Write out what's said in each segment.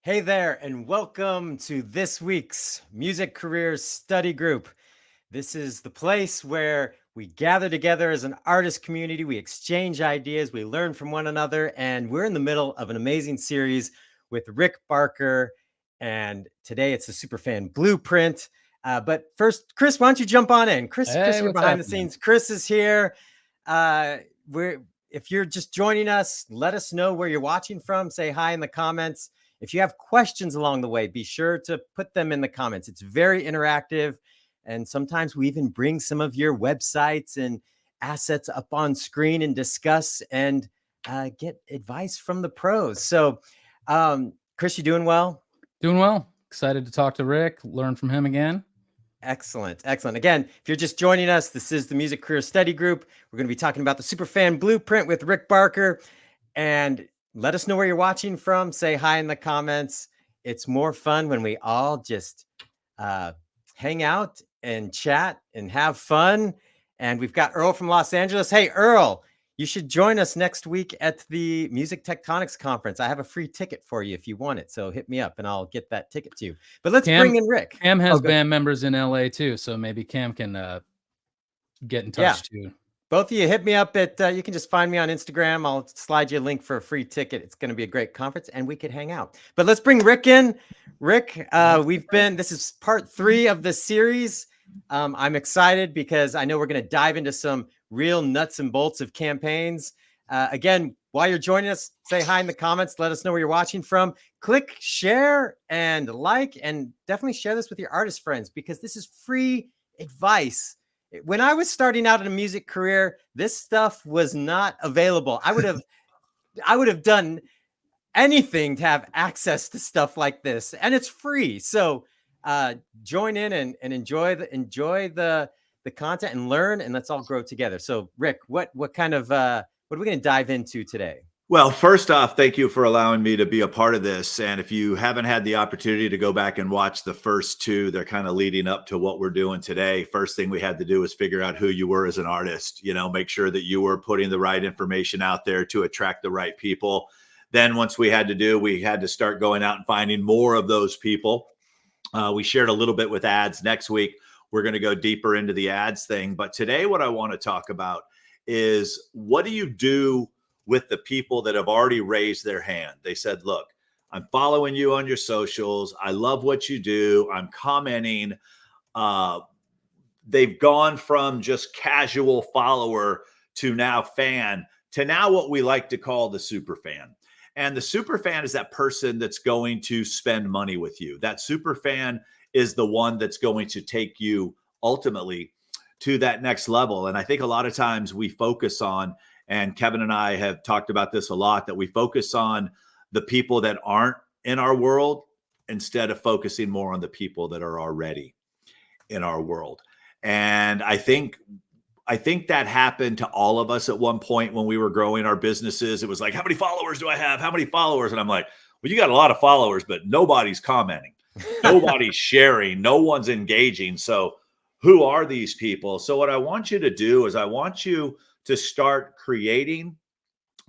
Hey there, and welcome to this week's Music Careers Study Group. This is the place where we gather together as an artist community, we exchange ideas, we learn from one another, and we're in the middle of an amazing series with Rick Barker. And today it's the Superfan Blueprint. But first, Chris, why don't you jump on in? Chris Hey, here what's behind the happening? scenes. Chris is here. Uh, we're If you're just joining us, let us know where you're watching from. Say hi in the comments. If you have questions along the way, be sure to put them in the comments. It's very interactive. And sometimes we even bring some of your websites and assets up on screen and discuss and get advice from the pros. So, Chris, you doing well? Doing well. Excited to talk to Rick, learn from him again. Excellent. Excellent. Again, if you're just joining us, this is the Music Career Study Group. We're going to be talking about the Superfan Blueprint with Rick Barker. And let us know where you're watching from. Say hi in the comments. It's more fun when we all just hang out and chat and have fun. And we've got Earl from Los Angeles. Hey, Earl, you should join us next week at the Music Tectonics Conference. I have a free ticket for you if you want it. So hit me up and I'll get that ticket to you. But let's bring in Rick. Cam has band members in LA too, so maybe Cam can get in touch too. Both of you hit me up at, you can just find me on Instagram. I'll slide you a link for a free ticket. It's going to be a great conference and we could hang out. But let's bring Rick in. Rick, this is part 3 of the series. I'm excited because I know we're going to dive into some real nuts and bolts of campaigns. Again, while you're joining us, say hi in the comments. Let us know where you're watching from. Click share and like, and definitely share this with your artist friends because this is free advice. When I was starting out in a music career, this stuff was not available. I would have done anything to have access to stuff like this, and it's free. So join in and enjoy the content and learn, and let's all grow together. So Rick, what kind of what are we going to dive into today? Well, first off, thank you for allowing me to be a part of this. And if you haven't had the opportunity to go back and watch the first 2, they're kind of leading up to what we're doing today. First thing we had to do was figure out who you were as an artist, make sure that you were putting the right information out there to attract the right people. Then once we had to start going out and finding more of those people. We shared a little bit with ads. Next week, we're going to go deeper into the ads thing. But today, what I want to talk about is what do you do with the people that have already raised their hand? They said, look, I'm following you on your socials. I love what you do. I'm commenting. They've gone from just casual follower to now fan to now what we like to call the super fan. And the super fan is that person that's going to spend money with you. That super fan is the one that's going to take you ultimately to that next level. And I think a lot of times we focus on, and Kevin and I have talked about this a lot, that we focus on the people that aren't in our world instead of focusing more on the people that are already in our world. And I think that happened to all of us at one point when we were growing our businesses. It was like, how many followers do I have? How many followers? And I'm like, well, you got a lot of followers, but nobody's commenting. Nobody's sharing. No one's engaging. So who are these people? So what I want you to do is I want you to start creating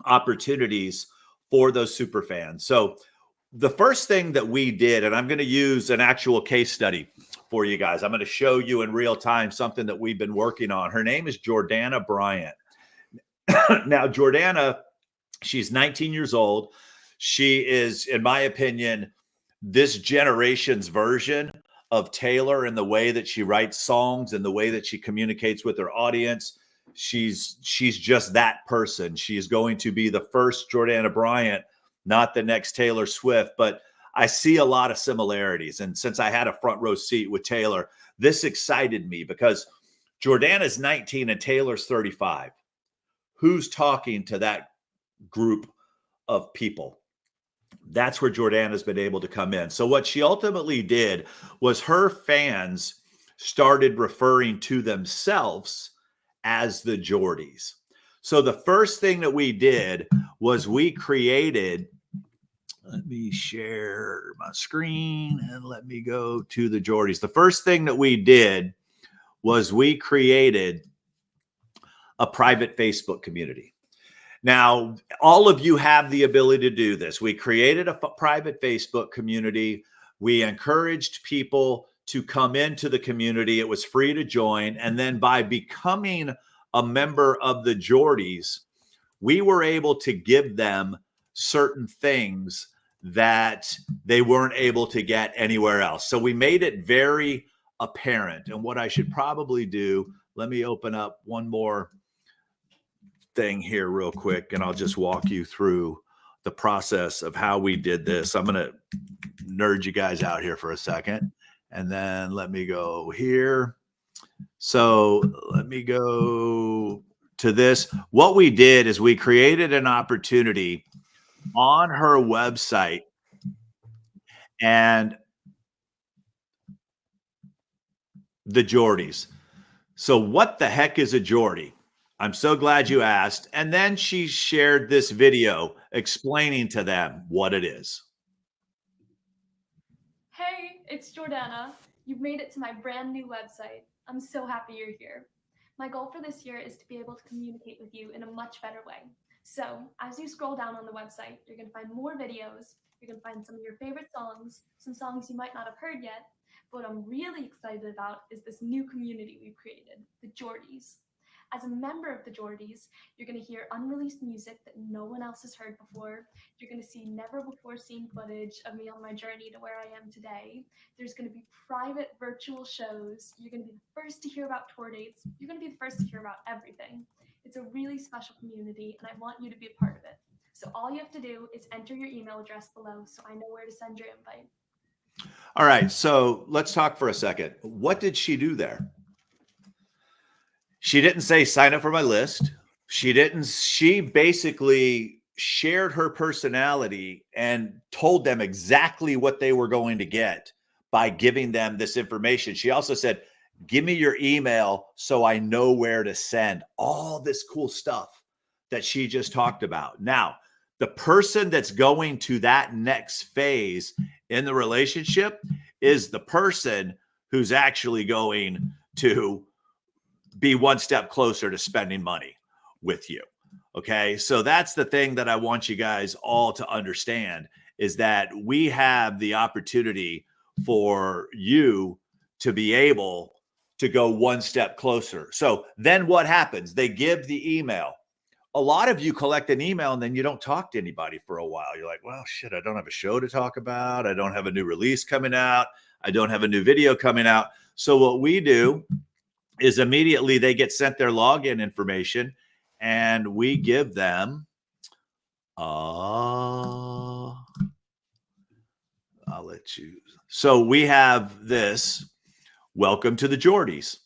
opportunities for those super fans. So the first thing that we did, and I'm going to use an actual case study for you guys. I'm going to show you in real time something that we've been working on. Her name is Jordana Bryant. Now, Jordana, she's 19 years old. She is, in my opinion, this generation's version of Taylor in the way that she writes songs and the way that she communicates with her audience. She's just that person. She's going to be the first Jordana Bryant, not the next Taylor Swift, but I see a lot of similarities. And since I had a front row seat with Taylor, this excited me because Jordana's 19 and Taylor's 35. Who's talking to that group of people? That's where Jordana's been able to come in. So what she ultimately did was her fans started referring to themselves as the Jordies. So the first thing that we did was we created, let me share my screen and let me go to the Jordies. The first thing that we did was we created a private Facebook community. Now, all of you have the ability to do this. We created a private Facebook community. We encouraged people to come into the community. It was free to join. And then by becoming a member of the Geordies, we were able to give them certain things that they weren't able to get anywhere else. So we made it very apparent. And what I should probably do, let me open up one more thing here real quick, and I'll just walk you through the process of how we did this. I'm going to nerd you guys out here for a second, and then let me go here. So let me go to this. What we did is we created an opportunity on her website, and the Geordies. So what the heck is a Geordie? I'm so glad you asked. And then she shared this video explaining to them what it is. Hey, it's Jordana. You've made it to my brand new website. I'm so happy you're here. My goal for this year is to be able to communicate with you in a much better way. So as you scroll down on the website, you're going to find more videos. You're going to find some of your favorite songs, some songs you might not have heard yet. But what I'm really excited about is this new community we've created, the Geordies. As a member of the Geordies, you're going to hear unreleased music that no one else has heard before. You're going to see never before seen footage of me on my journey to where I am today. There's going to be private virtual shows. You're going to be the first to hear about tour dates. You're going to be the first to hear about everything. It's a really special community, and I want you to be a part of it. So all you have to do is enter your email address below so I know where to send your invite. All right, so let's talk for a second. What did she do there? She didn't say sign up for my list. She basically shared her personality and told them exactly what they were going to get by giving them this information. She also said, give me your email so I know where to send all this cool stuff that she just talked about. Now, the person that's going to that next phase in the relationship is the person who's actually going to be one step closer to spending money with you. Okay. So that's the thing that I want you guys all to understand, is that we have the opportunity for you to be able to go one step closer. So then what happens? They give the email. A lot of you collect an email and then you don't talk to anybody for a while. You're like, well, shit, I don't have a show to talk about. I don't have a new release coming out. I don't have a new video coming out. So what we do is immediately they get sent their login information and we give them, I'll let you. So we have this, welcome to the Geordies.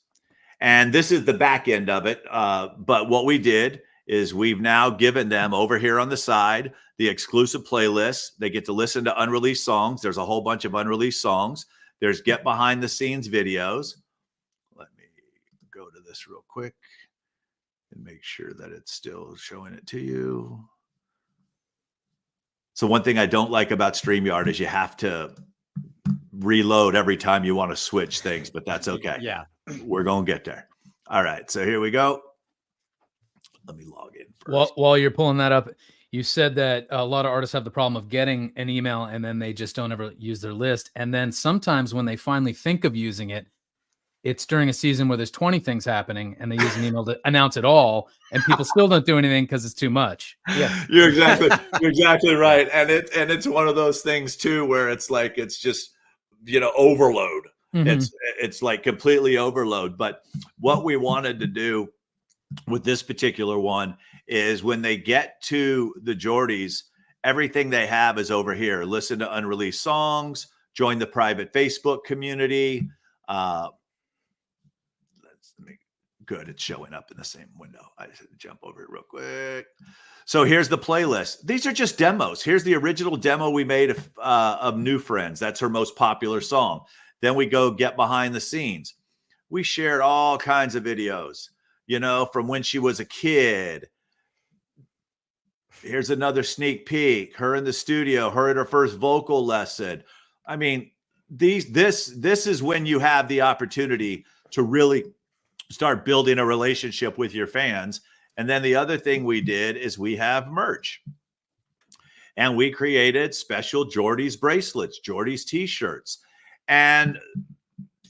And this is the back end of it. But what we did is we've now given them over here on the side, the exclusive playlist. They get to listen to unreleased songs. There's a whole bunch of unreleased songs. There's get behind the scenes videos. Let me go to this real quick and make sure that it's still showing it to you. So one thing I don't like about StreamYard is you have to reload every time you want to switch things, but that's okay. Yeah. We're going to get there. All right. So here we go. Let me log in first. While you're pulling that up, you said that a lot of artists have the problem of getting an email and then they just don't ever use their list. And then sometimes when they finally think of using it, it's during a season where there's 20 things happening and they use an email to announce it all, and people still don't do anything because it's too much. Yeah, you're exactly right. And it's one of those things too, where it's like, it's just, overload. Mm-hmm. It's like completely overload. But what we wanted to do with this particular one is when they get to the Geordies, everything they have is over here. Listen to unreleased songs, join the private Facebook community. Good. It's showing up in the same window. I just had to jump over it real quick. So here's the playlist. These are just demos. Here's the original demo we made of New Friends. That's her most popular song. Then we go get behind the scenes. We shared all kinds of videos, from when she was a kid. Here's another sneak peek. Her in the studio, her at her first vocal lesson. I mean, this is when you have the opportunity to really start building a relationship with your fans And then the other thing we did is we have merch. And we created special Jordy's bracelets, Jordy's t-shirts. And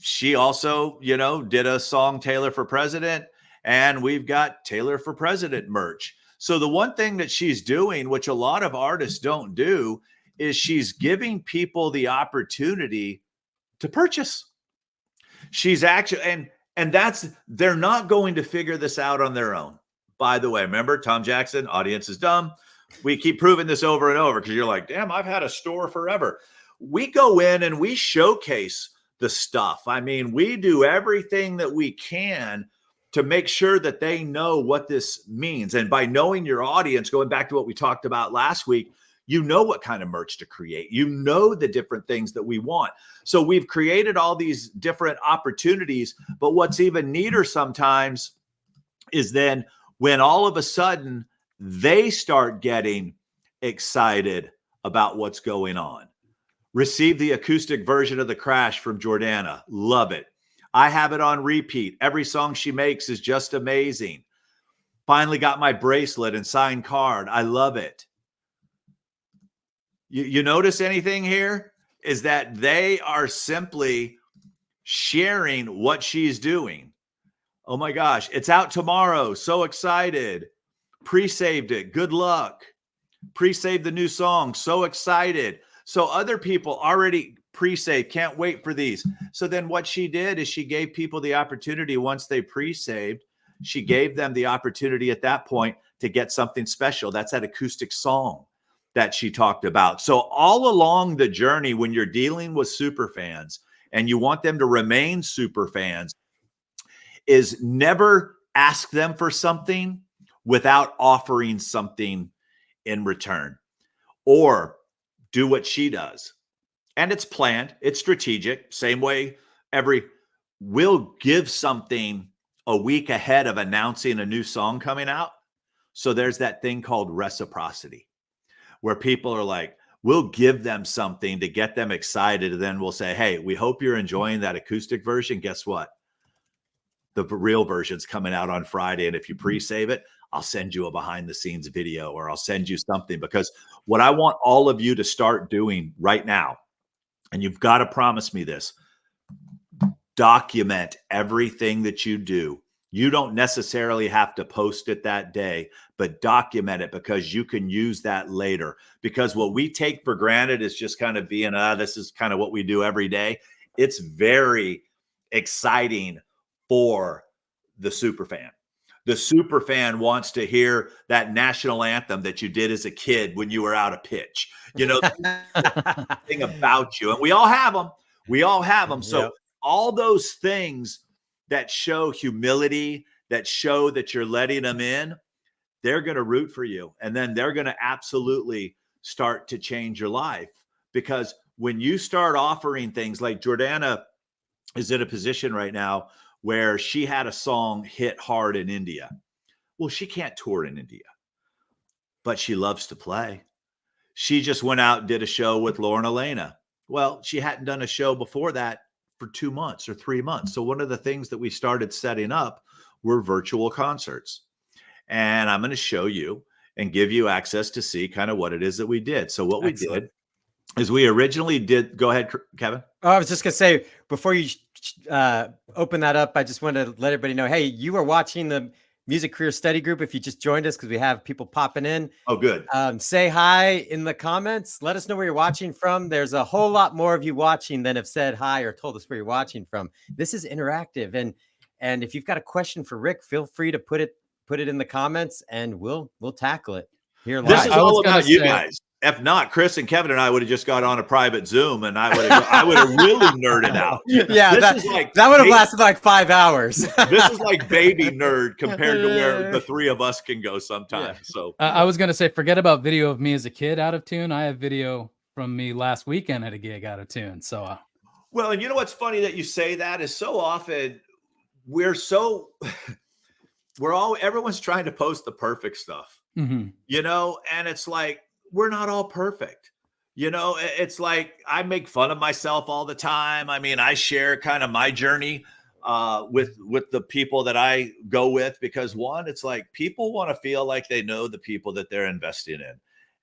she also, you know, did a song, Taylor for President. And we've got Taylor for President merch. So the one thing that she's doing, which a lot of artists don't do, is she's giving people the opportunity to purchase. She's actually, and that's, they're not going to figure this out on their own. By the way, remember Tom Jackson, audience is dumb. We keep proving this over and over because you're like, damn, I've had a store forever. We go in and we showcase the stuff. I mean, we do everything that we can to make sure that they know what this means. And by knowing your audience, going back to what we talked about last week, you know what kind of merch to create. You know the different things that we want. So we've created all these different opportunities. But what's even neater sometimes is then when all of a sudden they start getting excited about what's going on. Receive the acoustic version of The Crash from Jordana. Love it. I have it on repeat. Every song she makes is just amazing. Finally got my bracelet and signed card. I love it. You notice anything here? Is that they are simply sharing what she's doing. Oh my gosh, it's out tomorrow. So excited. Pre-saved it. Good luck. Pre-saved the new song. So excited. So other people already pre-saved. Can't wait for these. So then what she did is she gave people the opportunity once they pre-saved. She gave them the opportunity at that point to get something special. That's that acoustic song that she talked about. So all along the journey, when you're dealing with super fans and you want them to remain super fans, is never ask them for something without offering something in return, or do what she does. And it's planned, it's strategic. Same way we'll give something a week ahead of announcing a new song coming out. So there's that thing called reciprocity, where people are like, we'll give them something to get them excited. And then we'll say, hey, we hope you're enjoying that acoustic version. Guess what? The real version's coming out on Friday. And if you pre-save it, I'll send you a behind the scenes video, or I'll send you something. Because what I want all of you to start doing right now, and you've got to promise me this, document everything that you do. You don't necessarily have to post it that day, but document it, because you can use that later. Because what we take for granted is just kind of being, this is kind of what we do every day. It's very exciting for the super fan. The super fan wants to hear that national anthem that you did as a kid when you were out of pitch. You know, thing about you. And we all have them. We all have them. So all those things that show humility, that show that you're letting them in, they're going to root for you. And then they're going to absolutely start to change your life. Because when you start offering things, like Jordana is in a position right now where she had a song hit hard in India. Well, she can't tour in India, but she loves to play. She just went out and did a show with Lauren Elena. Well, she hadn't done a show before that for 2 months or 3 months. So one of the things that we started setting up were virtual concerts. And I'm going to show you and give you access to see kind of what it is that we did. So what Excellent. we did is we originally did, go ahead, Kevin. Oh, I was just going to say, before you open that up, I just wanted to let everybody know, hey, you are watching the Music Career Study Group. If you just joined us, because we have people popping in. Oh, good. Say hi in the comments. Let us know where you're watching from. There's a whole lot more of you watching than have said hi or told us where you're watching from. This is interactive. And if you've got a question for Rick, feel free to put it in the comments, and we'll tackle it here live. This is all about you guys. If not, Chris and Kevin and I would have just got on a private Zoom, and I would have really nerded out. Yeah, that would have lasted like 5 hours. This is like baby nerd compared to where the three of us can go sometimes. Yeah. So I was going to say, forget about video of me as a kid out of tune. I have video from me last weekend at a gig out of tune. So, well, and you know what's funny that you say that is so often everyone's trying to post the perfect stuff, you know, and it's like, we're not all perfect. You know, it's like I make fun of myself all the time. I mean, I share kind of my journey with the people that I go with, because one, it's like people want to feel like they know the people that they're investing in.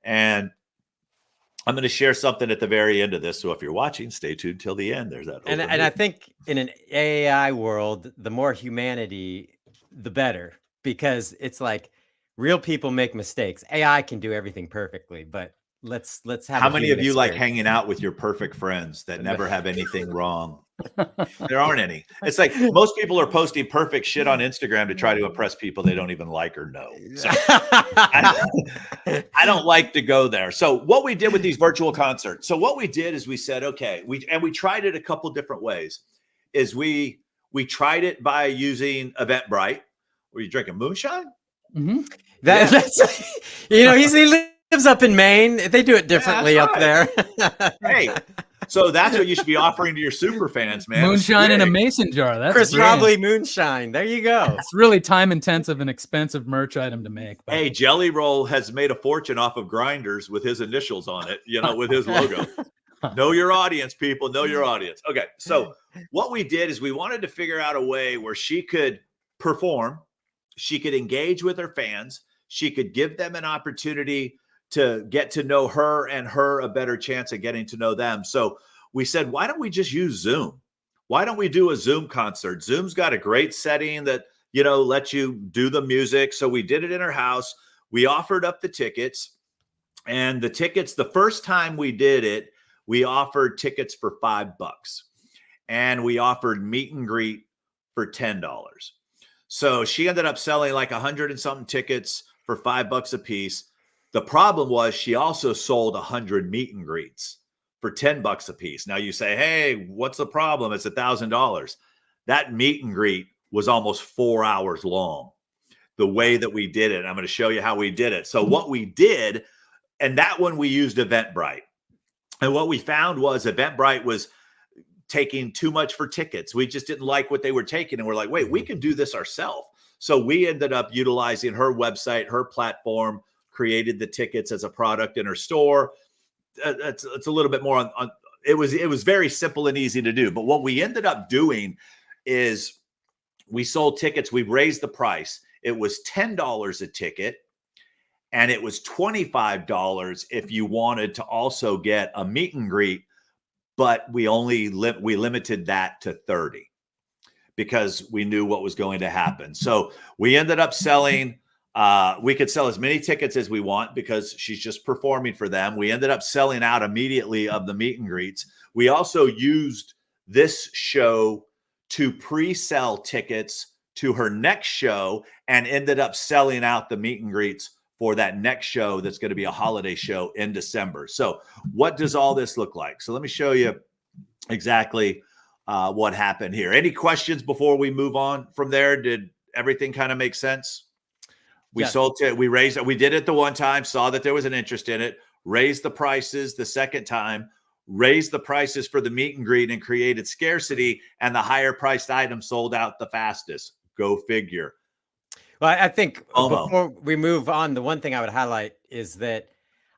And I'm going to share something at the very end of this. So if you're watching, stay tuned till the end. There's that. And I think in an AI world, the more humanity, the better, because it's like real people make mistakes. AI can do everything perfectly, but let's have. How many of you like hanging out with your perfect friends that never have anything wrong? There aren't any. It's like most people are posting perfect shit on Instagram to try to impress people they don't even like or know. So I don't like to go there. So what we did with these virtual concerts, so what we did is we said, okay, we tried it a couple different ways. Is we tried it by using Eventbrite. Were you drinking moonshine? Mm-hmm. That's he lives up in Maine. They do it differently up there. Hey, so that's what you should be offering to your super fans, man. Moonshine in a mason jar. That's Chris Robley moonshine. There you go. It's really time intensive and expensive merch item to make. But. Hey, Jelly Roll has made a fortune off of grinders with his initials on it, with his logo. Know your audience, people. Know your audience. Okay, so what we did is we wanted to figure out a way where she could perform, she could engage with her fans, she could give them an opportunity to get to know her and her a better chance of getting to know them. So we said, why don't we just use Zoom? Why don't we do a Zoom concert? Zoom's got a great setting that, lets you do the music. So we did it in her house. We offered up the tickets, and the tickets, the first time we did it, we offered tickets for $5 and we offered meet and greet for $10. So she ended up selling like 100 and something tickets for $5 a piece. The problem was she also sold 100 meet and greets for $10 a piece. Now you say, hey, what's the problem? It's $1,000. That meet and greet was almost 4 hours long, the way that we did it. I'm going to show you how we did it. So what we did, and that one we used Eventbrite. And what we found was Eventbrite was taking too much for tickets. We just didn't like what they were taking. And we're like, wait, we can do this ourselves. So we ended up utilizing her website, her platform, created the tickets as a product in her store. It's a little bit more on it was very simple and easy to do. But what we ended up doing is we sold tickets. We raised the price. It was $10 a ticket, and it was $25 if you wanted to also get a meet and greet. But we limited that to 30 because we knew what was going to happen. So we ended up selling. We could sell as many tickets as we want because she's just performing for them. We ended up selling out immediately of the meet and greets. We also used this show to pre-sell tickets to her next show and ended up selling out the meet and greets for that next show that's going to be a holiday show in December. So what does all this look like? So let me show you exactly what happened here. Any questions before we move on from there? Did everything kind of make sense? We sold it. We raised it. We did it the one time, saw that there was an interest in it, raised the prices the second time, raised the prices for the meet and greet and created scarcity, and the higher priced items sold out the fastest. Go figure. Well, I think before we move on, the one thing I would highlight is that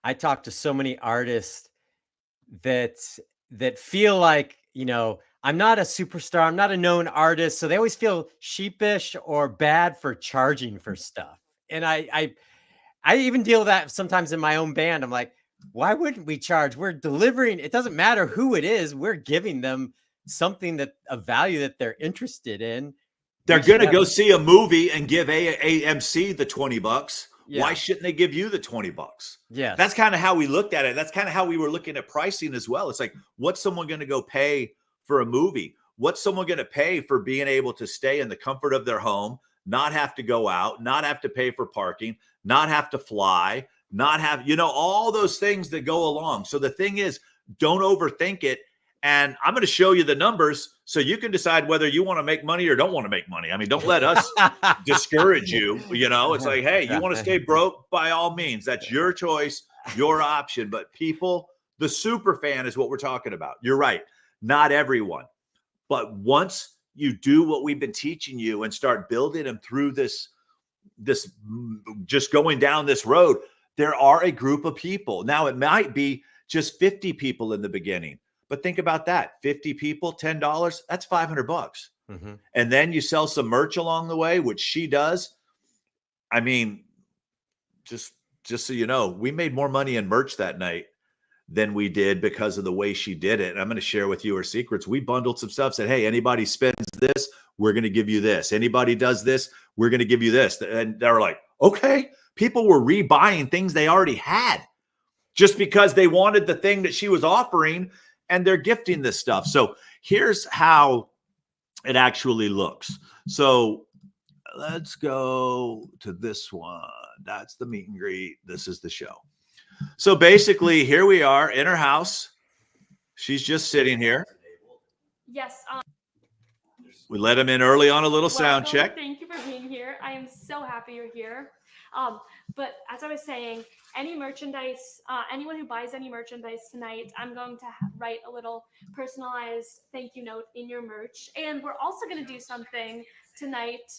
I talk to so many artists that feel like, I'm not a superstar, I'm not a known artist, so they always feel sheepish or bad for charging for stuff. And I even deal with that sometimes in my own band. I'm like, why wouldn't we charge? We're delivering. It doesn't matter who it is. We're giving them something a value that they're interested in. They're going to go see a movie and give AMC the $20. Yeah. Why shouldn't they give you the $20? Yeah. That's kind of how we looked at it. That's kind of how we were looking at pricing as well. It's like, what's someone going to go pay for a movie? What's someone going to pay for being able to stay in the comfort of their home, not have to go out, not have to pay for parking, not have to fly, not have, all those things that go along. So the thing is, don't overthink it. And I'm going to show you the numbers so you can decide whether you want to make money or don't want to make money. I mean, don't let us discourage you. It's like, hey, you want to stay broke? By all means, that's your choice, your option. But people, the super fan is what we're talking about. You're right. Not everyone. But once you do what we've been teaching you and start building them through this just going down this road, there are a group of people. Now, it might be just 50 people in the beginning. But think about that. 50 people, $10, that's $500. Mhm. and then you sell some merch along the way, which she does. I mean, just so you know, we made more money in merch that night than we did because of the way she did it. And I'm going to share with you her secrets. We bundled some stuff, said, hey, anybody spends this, we're going to give you this. Anybody does this, we're going to give you this. And they were like, okay. People were rebuying things they already had just because they wanted the thing that she was offering, and they're gifting this stuff. So here's how it actually looks. So let's go to this one. That's the meet and greet. This is the show. So basically, here we are in her house. She's just sitting here. Yes. We let him in early on a little sound Welcome. check. Thank you for being here. I am so happy you're here. But as I was saying, any merchandise, anyone who buys any merchandise tonight, I'm going to write a little personalized thank you note in your merch. And we're also going to do something tonight.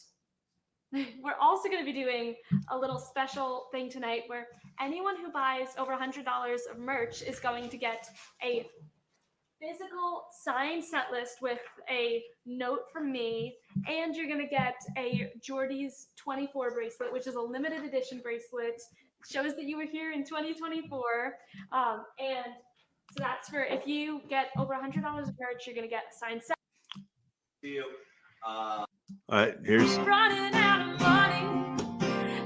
We're also going to be doing a little special thing tonight where anyone who buys over $100 of merch is going to get a physical signed set list with a note from me, and you're going to get a Jordy's 24 bracelet, which is a limited edition bracelet. Shows that you were here in 2024. And so that's for if you get over $100 of merch, you're going to get a signed set. See you. All right, here's. Running out of money,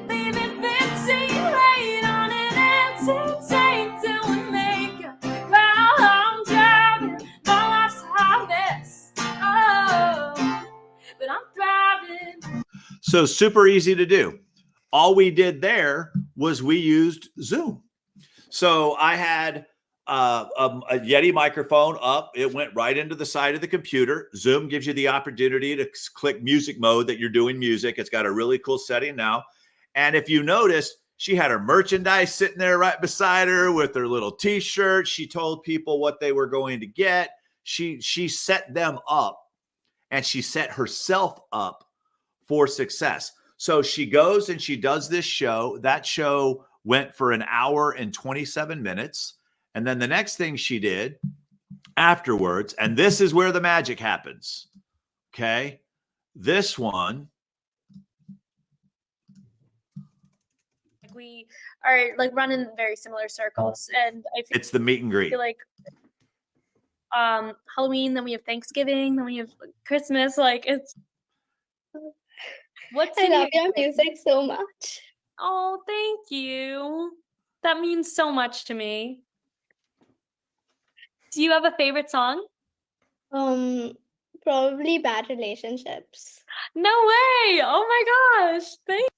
leaving 15 late on an empty tank till we make it. Well, I'm driving, my life's a hot mess. Oh, but I'm thriving. So super easy to do. All we did there was we used Zoom. So I had a Yeti microphone up. It went right into the side of the computer. Zoom gives you the opportunity to click music mode that you're doing music. It's got a really cool setting now. And if you notice, she had her merchandise sitting there right beside her with her little t-shirt. She told people what they were going to get. She set them up, and she set herself up for success. So she goes and she does this show. That show went for an hour and 27 minutes. And then the next thing she did afterwards, and this is where the magic happens. Okay. This one. We are like running very similar circles, and I feel It's the meet and greet. like Halloween, then we have Thanksgiving, then we have Christmas. Like it's what's I in love your your music so much. Oh, thank you. That means so much to me. Do you have a favorite song? Probably bad relationships. No way. Oh my gosh. Thank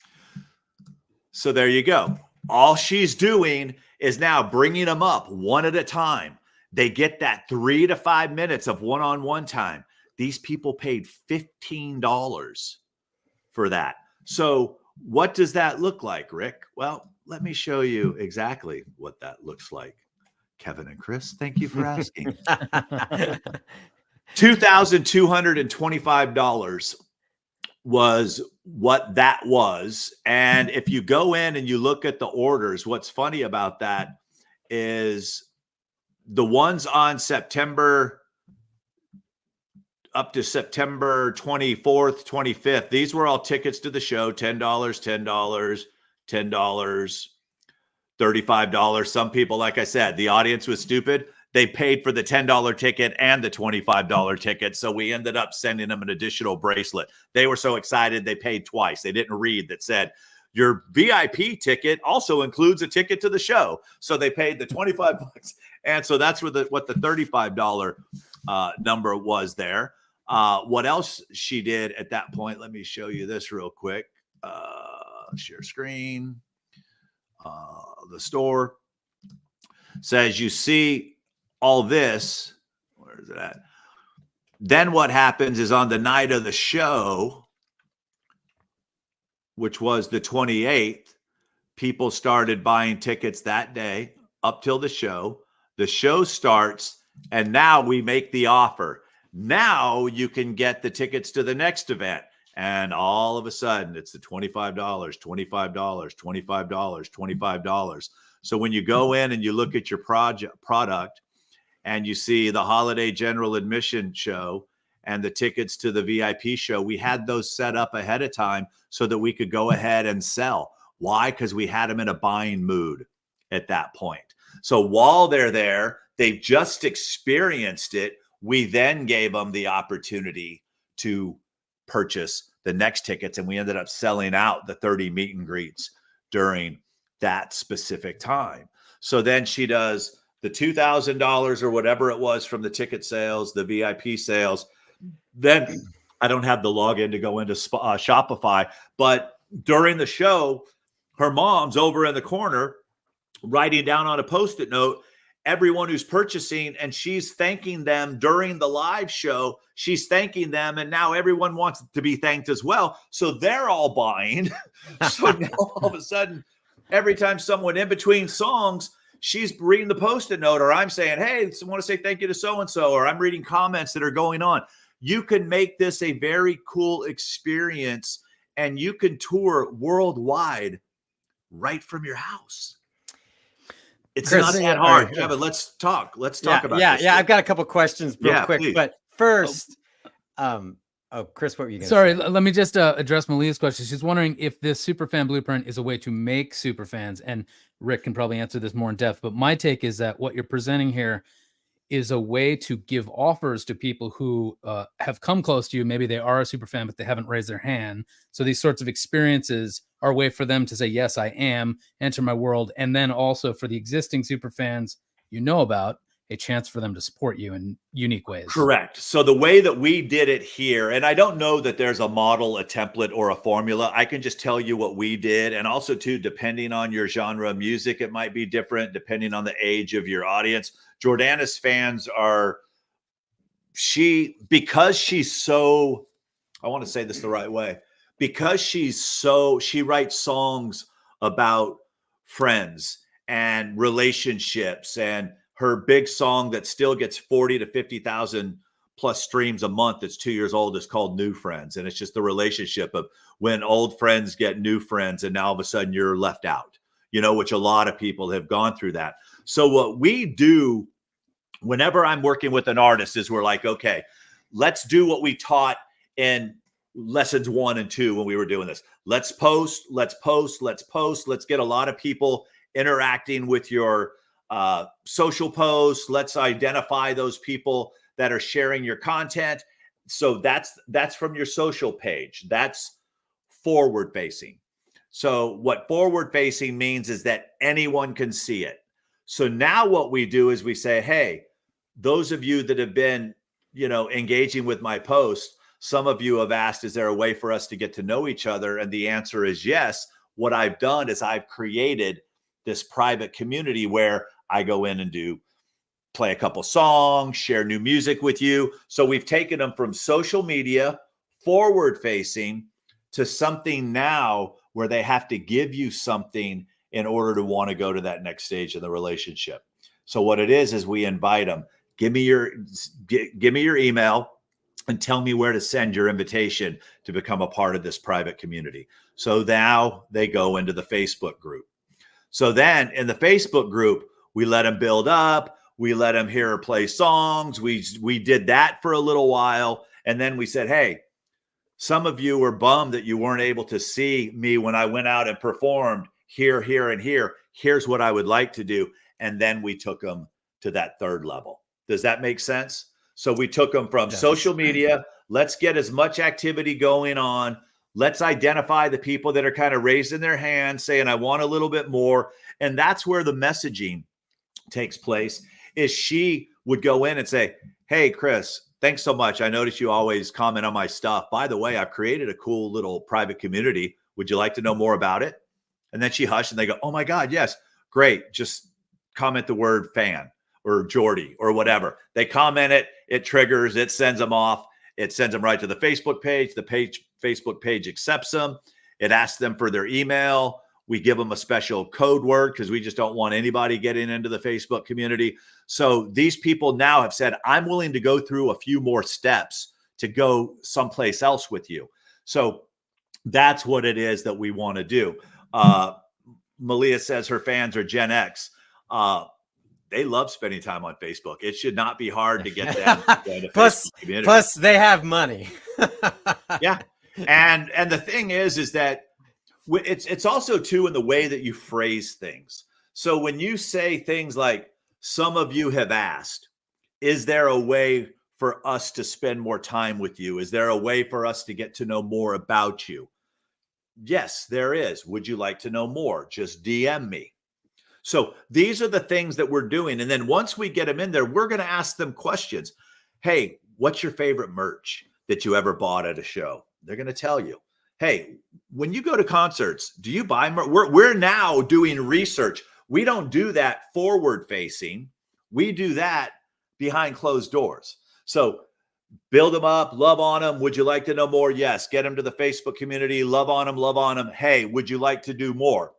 So there you go. All she's doing is now bringing them up one at a time. They get that 3 to 5 minutes of one-on-one time. These people paid $15 for that. So what does that look like, Rick? Well, let me show you exactly what that looks like. Kevin and Chris, thank you for asking. $2,225 was what that was. And if you go in and you look at the orders, what's funny about that is the ones on September up to September 24th, 25th, these were all tickets to the show, $10, $10, $10, $35. Some people, like I said, the audience was stupid. They paid for the $10 ticket and the $25 ticket. So we ended up sending them an additional bracelet. They were so excited, they paid twice. They didn't read that said, your VIP ticket also includes a ticket to the show. So they paid the $25. And so that's what the $35 number was there. What else she did at that point? Let me show you this real quick. Share screen. The store says, you see all this. Where is it at? Then what happens is on the night of the show, which was the 28th, people started buying tickets that day up till the show. The show starts, and now we make the offer. Now you can get the tickets to the next event. And all of a sudden, it's the $25, $25, $25, $25. So when you go in and you look at your product and you see the holiday general admission show, and the tickets to the VIP show, we had those set up ahead of time so that we could go ahead and sell. Why? Because we had them in a buying mood at that point. So while they're there, they've just experienced it. We then gave them the opportunity to purchase the next tickets, and we ended up selling out the 30 meet and greets during that specific time. So then she does the $2,000 or whatever it was from the ticket sales, the VIP sales. Then I don't have the login to go into Shopify, but during the show, her mom's over in the corner writing down on a Post-it note everyone who's purchasing, and she's thanking them during the live show. She's thanking them, and now everyone wants to be thanked as well. So they're all buying. So now all of a sudden, every time someone in between songs, she's reading the Post-it note, or I'm saying, hey, I want to say thank you to so-and-so, or I'm reading comments that are going on. You can make this a very cool experience, and you can tour worldwide right from your house. It's Chris, not that hard. Kevin, let's talk. Let's talk about this. Yeah, I've got a couple questions real quick. Please. But first, Chris, what were you going to Sorry, say? let me just address Malia's question. She's wondering if this Superfan Blueprint is a way to make superfans, and Rick can probably answer this more in depth. But my take is that what you're presenting here is a way to give offers to people who have come close to you. Maybe they are a superfan, but they haven't raised their hand. So these sorts of experiences are a way for them to say, yes, I am, enter my world. And then also for the existing superfans you know about, a chance for them to support you in unique ways. Correct. So the way that we did it here, and I don't know that there's a model, a template, or a formula. I can just tell you what we did. And also too, depending on your genre of music, it might be different depending on the age of your audience. Jordana's fans are, because she's so, I want to say this the right way, because she writes songs about friends and relationships, and her big song that still gets 40 to 50,000 plus streams a month that's 2 years old is called New Friends. And it's just the relationship of when old friends get new friends and now all of a sudden you're left out, which a lot of people have gone through that. So what we do whenever I'm working with an artist is we're like, okay, let's do what we taught in lessons 1 and 2 when we were doing this. Let's post. Let's get a lot of people interacting with your social posts. Let's identify those people that are sharing your content. So that's from your social page. That's forward facing. So what forward facing means is that anyone can see it. So now what we do is we say, hey, those of you that have been, engaging with my post, some of you have asked, is there a way for us to get to know each other? And the answer is yes. What I've done is I've created this private community where I go in and play a couple songs, share new music with you. So we've taken them from social media, forward facing, to something now where they have to give you something in order to want to go to that next stage of the relationship. So what it is we invite them, give me your email and tell me where to send your invitation to become a part of this private community. So now they go into the Facebook group. So then in the Facebook group, we let them build up. We let them hear or play songs. We did that for a little while. And then we said, hey, some of you were bummed that you weren't able to see me when I went out and performed here, and here. Here's what I would like to do. And then we took them to that third level. Does that make sense? So we took them from social media. Let's get as much activity going on. Let's identify the people that are kind of raising their hands, saying, I want a little bit more. And that's where the messaging takes place, is she would go in and say, hey, Chris, thanks so much. I notice you always comment on my stuff. By the way, I've created a cool little private community. Would you like to know more about it? And then she hushed and they go, oh my God, yes, great. Just comment the word fan or Jordy or whatever. They comment it, it triggers, it sends them off. It sends them right to the Facebook page. The Facebook page accepts them. It asks them for their email. We give them a special code word because we just don't want anybody getting into the Facebook community. So these people now have said, I'm willing to go through a few more steps to go someplace else with you. So that's what it is that we want to do. Malia says her fans are Gen X. they love spending time on Facebook. It should not be hard to get them to join the plus, Facebook community. plus they have money. Yeah. And the thing is that it's also too in the way that you phrase things. So when you say things like, some of you have asked, is there a way for us to spend more time with you? Is there a way for us to get to know more about you? Yes, there is. Would you like to know more? Just DM me. So these are the things that we're doing. And then once we get them in there, we're going to ask them questions. Hey, what's your favorite merch that you ever bought at a show? They're going to tell you. Hey, when you go to concerts, do you buy merch? We're now doing research. We don't do that forward facing. We do that behind closed doors. So build them up, love on them. Would you like to know more? Yes. Get them to the Facebook community. Love on them, love on them. Hey, would you like to do more?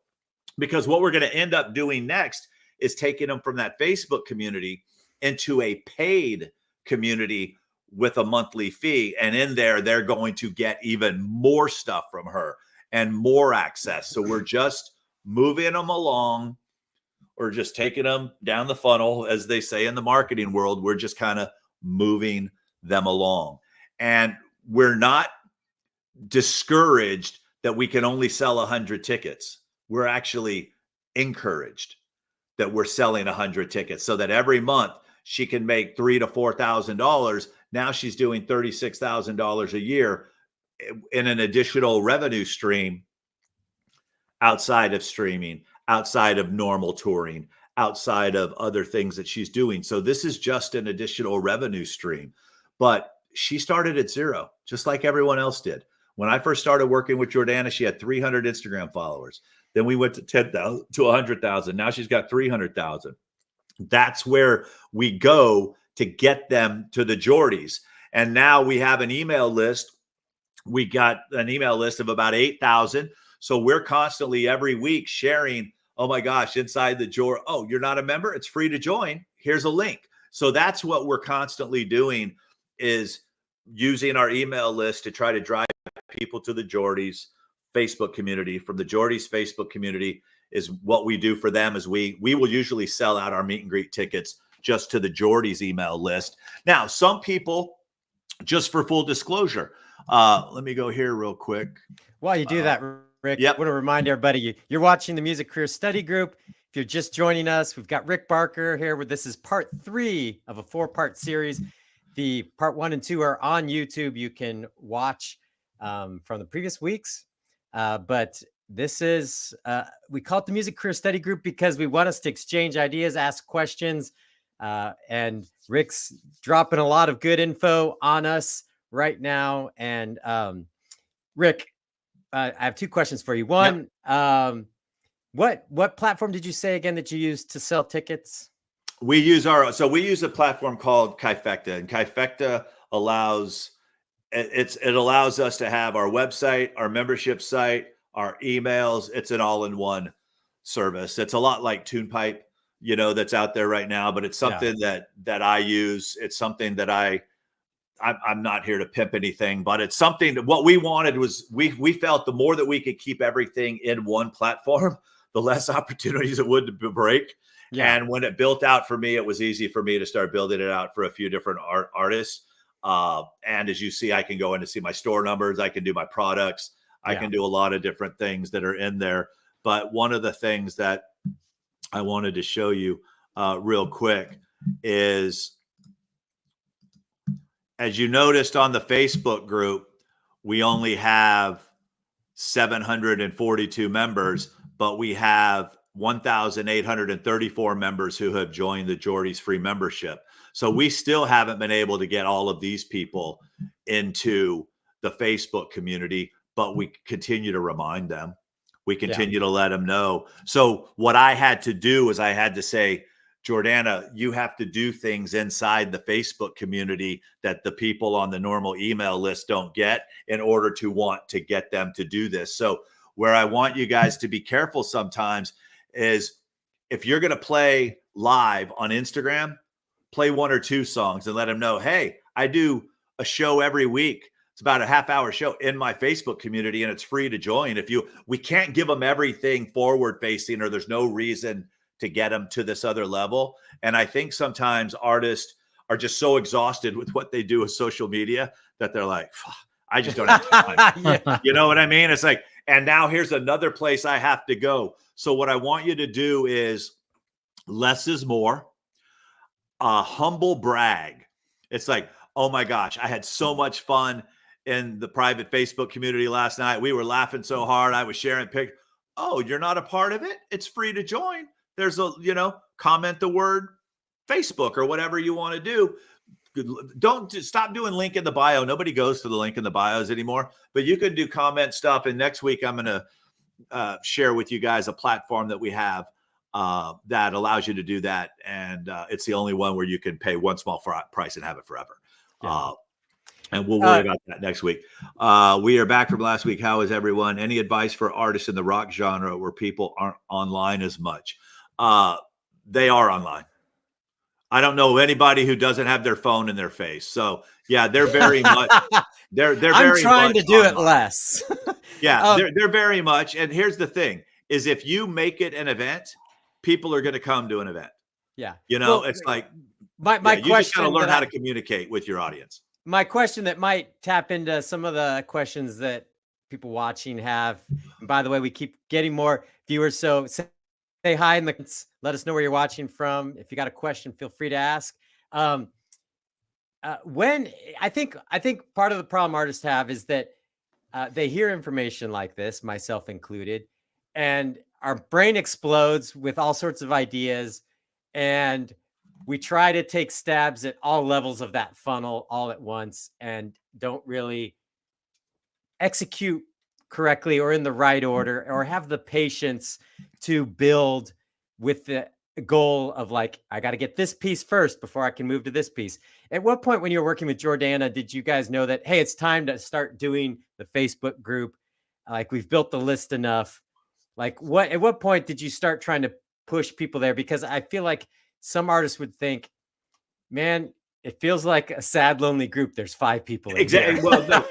Because what we're going to end up doing next is taking them from that Facebook community into a paid community with a monthly fee. And in there, they're going to get even more stuff from her and more access. So we're just moving them along, or just taking them down the funnel, as they say in the marketing world. We're just kind of moving them along. And we're not discouraged that we can only sell 100 tickets. We're actually encouraged that we're selling 100 tickets, so that every month she can make $3,000 to $4,000. Now she's doing $36,000 a year in an additional revenue stream outside of streaming, outside of normal touring, outside of other things that she's doing. So this is just an additional revenue stream. But she started at zero, just like everyone else did. When I first started working with Jordana, she had 300 Instagram followers. Then we went to 10,000 to 100,000. Now she's got 300,000. That's where we go to get them to the Jordies. And now we have an email list. We got an email list of about 8,000. So we're constantly every week sharing, oh my gosh, inside the Jord. Oh, you're not a member? It's free to join. Here's a link. So that's what we're constantly doing, is using our email list to try to drive people to the Jordies Facebook community. From the Jordies Facebook community is what we do for them, is we will usually sell out our meet and greet tickets just to the Jordies email list. Now, some people, just for full disclosure, let me go here real quick. While you do that, Rick, Yep. I want to remind everybody, you're watching the Music Career Study Group. If you're just joining us, we've got Rick Barker here. Where this is part 3 of a 4-part series. The part 1 and 2 are on YouTube. You can watch from the previous weeks. But this is, we call it the Music Career Study Group because we want us to exchange ideas, ask questions. And Rick's dropping a lot of good info on us right now. And Rick, I have 2 questions for you. One, what platform did you say again that you use to sell tickets? We use a platform called Kifecta, and Kifecta allows us to have our website, our membership site, our emails. It's an all-in-one service. It's a lot like TunePipe, that's out there right now, but it's something that I use. It's something that I'm not here to pimp anything, but it's something that what we wanted was we felt the more that we could keep everything in one platform, the less opportunities it would to break. Yeah. And when it built out for me, it was easy for me to start building it out for a few different artists. And as you see, I can go in to see my store numbers. I can do my products. I can do a lot of different things that are in there. But one of the things that I wanted to show you real quick is, as you noticed on the Facebook group, we only have 742 members, but we have 1,834 members who have joined the Jordies free membership. So we still haven't been able to get all of these people into the Facebook community, but we continue to remind them. We continue to let them know. So what I had to do is I had to say, Jordana, you have to do things inside the Facebook community that the people on the normal email list don't get in order to want to get them to do this. So where I want you guys to be careful sometimes is, if you're going to play live on Instagram, play 1 or 2 songs and let them know, hey, I do a show every week. It's about a half-hour show in my Facebook community, and it's free to join. We can't give them everything forward facing, or there's no reason to get them to this other level. And I think sometimes artists are just so exhausted with what they do with social media that they're like, I just don't have time. Yeah. You know what I mean? It's like, and now here's another place I have to go. So what I want you to do is less is more. Humble brag. It's like, oh my gosh, I had so much fun in the private Facebook community last night. We were laughing so hard. I was sharing pictures. Oh, you're not a part of it? It's free to join. There's a, comment the word Facebook or whatever you want to do. Don't stop doing link in the bio. Nobody goes to the link in the bios anymore, but you can do comment stuff. And next week, I'm going to share with you guys a platform that we have that allows you to do that. And it's the only one where you can pay one small price and have it forever. Yeah. And we'll worry about that next week. We are back from last week. How is everyone? Any advice for artists in the rock genre where people aren't online as much? They are online. I don't know anybody who doesn't have their phone in their face. So yeah, they're very much. They're I'm very trying much to do it online. less. Yeah, they're very much. And here's the thing: is if you make it an event, people are going to come to an event. Yeah, It's like my you just got to question learn how to communicate with your audience. My question that might tap into some of the questions that people watching have. And by the way, we keep getting more viewers, so say hi in the comments. Let us know where you're watching from. If you got a question, feel free to ask. When I think part of the problem artists have is that they hear information like this, myself included, and our brain explodes with all sorts of ideas, and we try to take stabs at all levels of that funnel all at once and don't really execute correctly or in the right order or have the patience to build with the goal of like, I got to get this piece first before I can move to this piece. At what point when you were working with Jordana, did you guys know that, hey, it's time to start doing the Facebook group? Like, we've built the list enough. Like, at what point did you start trying to push people there? Because I feel like some artists would think, man, it feels like a sad, lonely group. There's 5 people. Exactly. Well, no,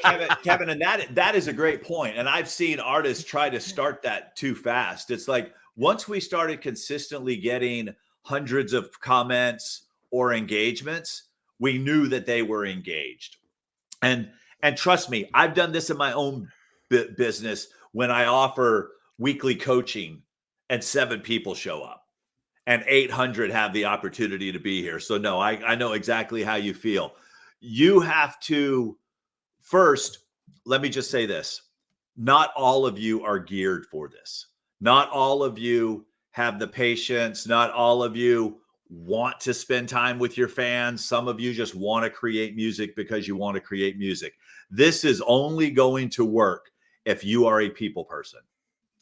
Kevin, and that is a great point. And I've seen artists try to start that too fast. It's like once we started consistently getting hundreds of comments or engagements, we knew that they were engaged. And trust me, I've done this in my own business when I offer weekly coaching and 7 people show up. And 800 have the opportunity to be here. So no, I know exactly how you feel. You have to first, let me just say this. Not all of you are geared for this. Not all of you have the patience. Not all of you want to spend time with your fans. Some of you just want to create music because you want to create music. This is only going to work if you are a people person.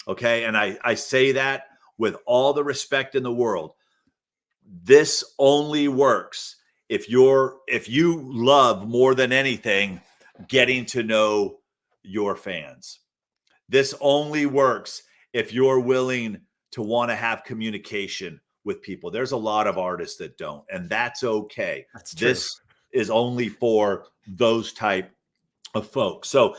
Okay. And I say that with all the respect in the world. This only works if you love more than anything getting to know your fans. This only works if you're willing to want to have communication with people. There's a lot of artists that don't, and that's okay. That's true. This is only for those type of folks. So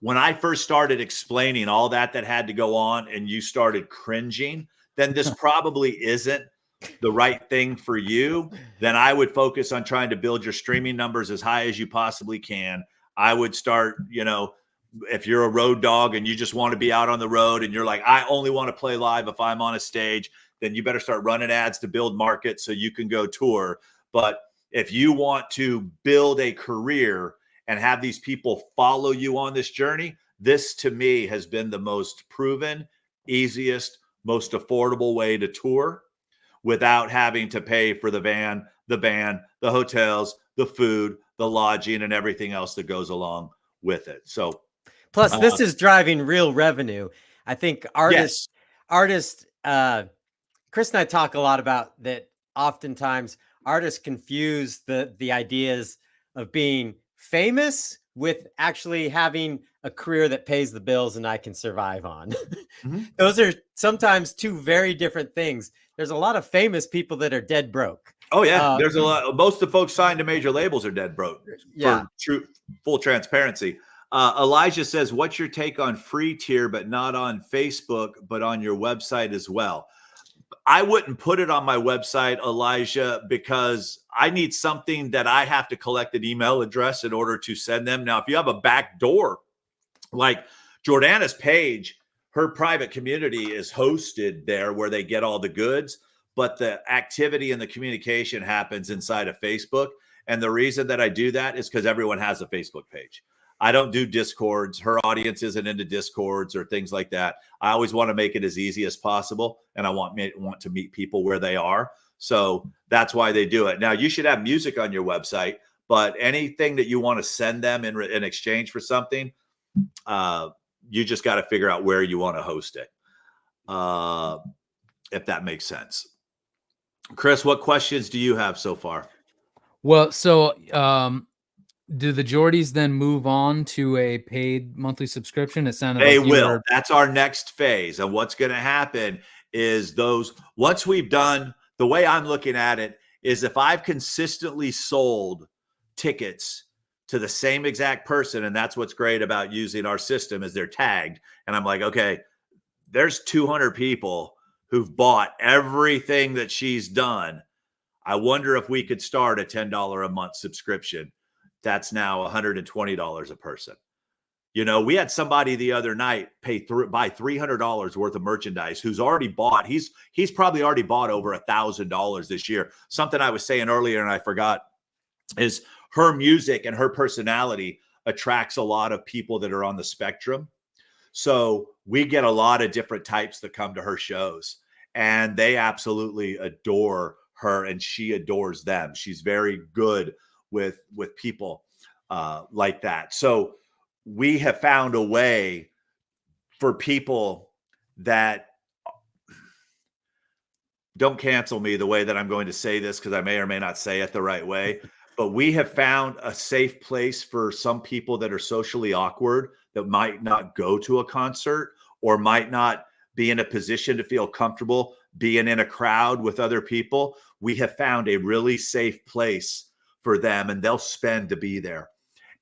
when I first started explaining all that had to go on and you started cringing, then this probably isn't the right thing for you. Then I would focus on trying to build your streaming numbers as high as you possibly can. I would start, if you're a road dog and you just want to be out on the road and you're like, I only want to play live if I'm on a stage, then you better start running ads to build market so you can go tour. But if you want to build a career and have these people follow you on this journey, this to me has been the most proven, easiest, most affordable way to tour without having to pay for the van, the band, the hotels, the food, the lodging, and everything else that goes along with it. So plus this is driving real revenue. I think artists, Chris and I talk a lot about that. Oftentimes artists confuse the ideas of being famous with actually having a career that pays the bills and I can survive on. Mm-hmm. Those are sometimes 2 very different things. There's a lot of famous people that are dead broke. Oh yeah. There's a lot. Most of the folks signed to major labels are dead broke. Yeah. For full transparency. Elijah says, what's your take on free tier, but not on Facebook, but on your website as well? I wouldn't put it on my website, Elijah, because I need something that I have to collect an email address in order to send them. Now, if you have a back door, like Jordana's page, her private community is hosted there where they get all the goods, but the activity and the communication happens inside of Facebook. And the reason that I do that is because everyone has a Facebook page. I don't do Discords. Her audience isn't into Discords or things like that. I always want to make it as easy as possible, and I want to meet people where they are. So that's why they do it. Now, you should have music on your website, but anything that you want to send them in exchange for something, you just got to figure out where you want to host it, if that makes sense. Chris, what questions do you have so far? Well, so do the Geordies then move on to a paid monthly subscription? It sounded They like you will. were... That's our next phase. And what's going to happen is once we've done, the way I'm looking at it is if I've consistently sold tickets to the same exact person, and that's what's great about using our system is they're tagged. And I'm like, okay, there's 200 people who've bought everything that she's done. I wonder if we could start a $10 a month subscription. That's now $120 a person. You know, we had somebody the other night buy $300 worth of merchandise who's already bought. He's probably already bought over $1,000 this year. Something I was saying earlier and I forgot is her music and her personality attracts a lot of people that are on the spectrum. So we get a lot of different types that come to her shows, and they absolutely adore her and she adores them. She's very good with people like that. So we have found a way for people that don't cancel me the way that I'm going to say this, because I may or may not say it the right way, but we have found a safe place for some people that are socially awkward, that might not go to a concert or might not be in a position to feel comfortable being in a crowd with other people. We have found a really safe place for them, and they'll spend to be there.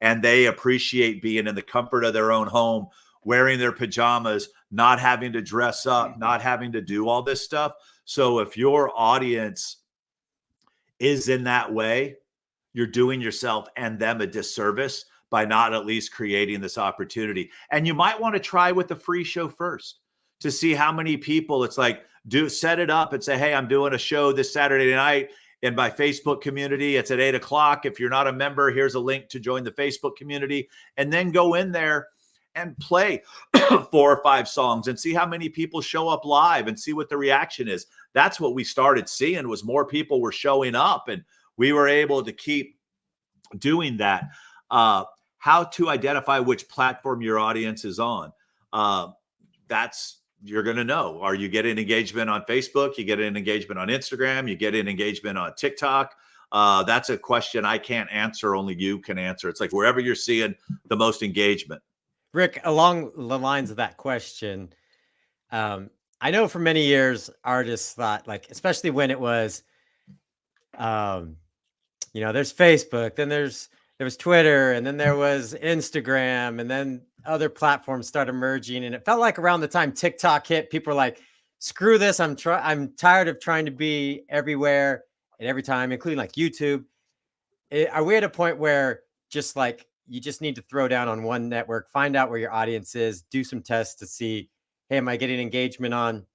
And they appreciate being in the comfort of their own home, wearing their pajamas, not having to dress up, not having to do all this stuff. So if your audience is in that way, you're doing yourself and them a disservice by not at least creating this opportunity. And you might want to try with the free show first to see how many people. It's like, set it up and say, hey, I'm doing a show this Saturday night in my Facebook community. It's at 8:00. If you're not a member, here's a link to join the Facebook community, and then go in there and play 4 or 5 songs and see how many people show up live and see what the reaction is. That's what we started seeing, was more people were showing up, and we were able to keep doing that. How to identify which platform your audience is on. You're going to know. Are you getting engagement on Facebook? You get an engagement on Instagram? You get an engagement on TikTok? That's a question I can't answer. Only you can answer. It's like wherever you're seeing the most engagement. Rick, along the lines of that question, I know for many years artists thought, like, especially when it was, there's Facebook, then there was Twitter, and then there was Instagram, and then other platforms started emerging. And it felt like around the time TikTok hit, people were like, screw this. I'm tired of trying to be everywhere and every time, including like YouTube. Are we at a point where just like, you just need to throw down on one network, find out where your audience is, do some tests to see, hey, am I getting engagement on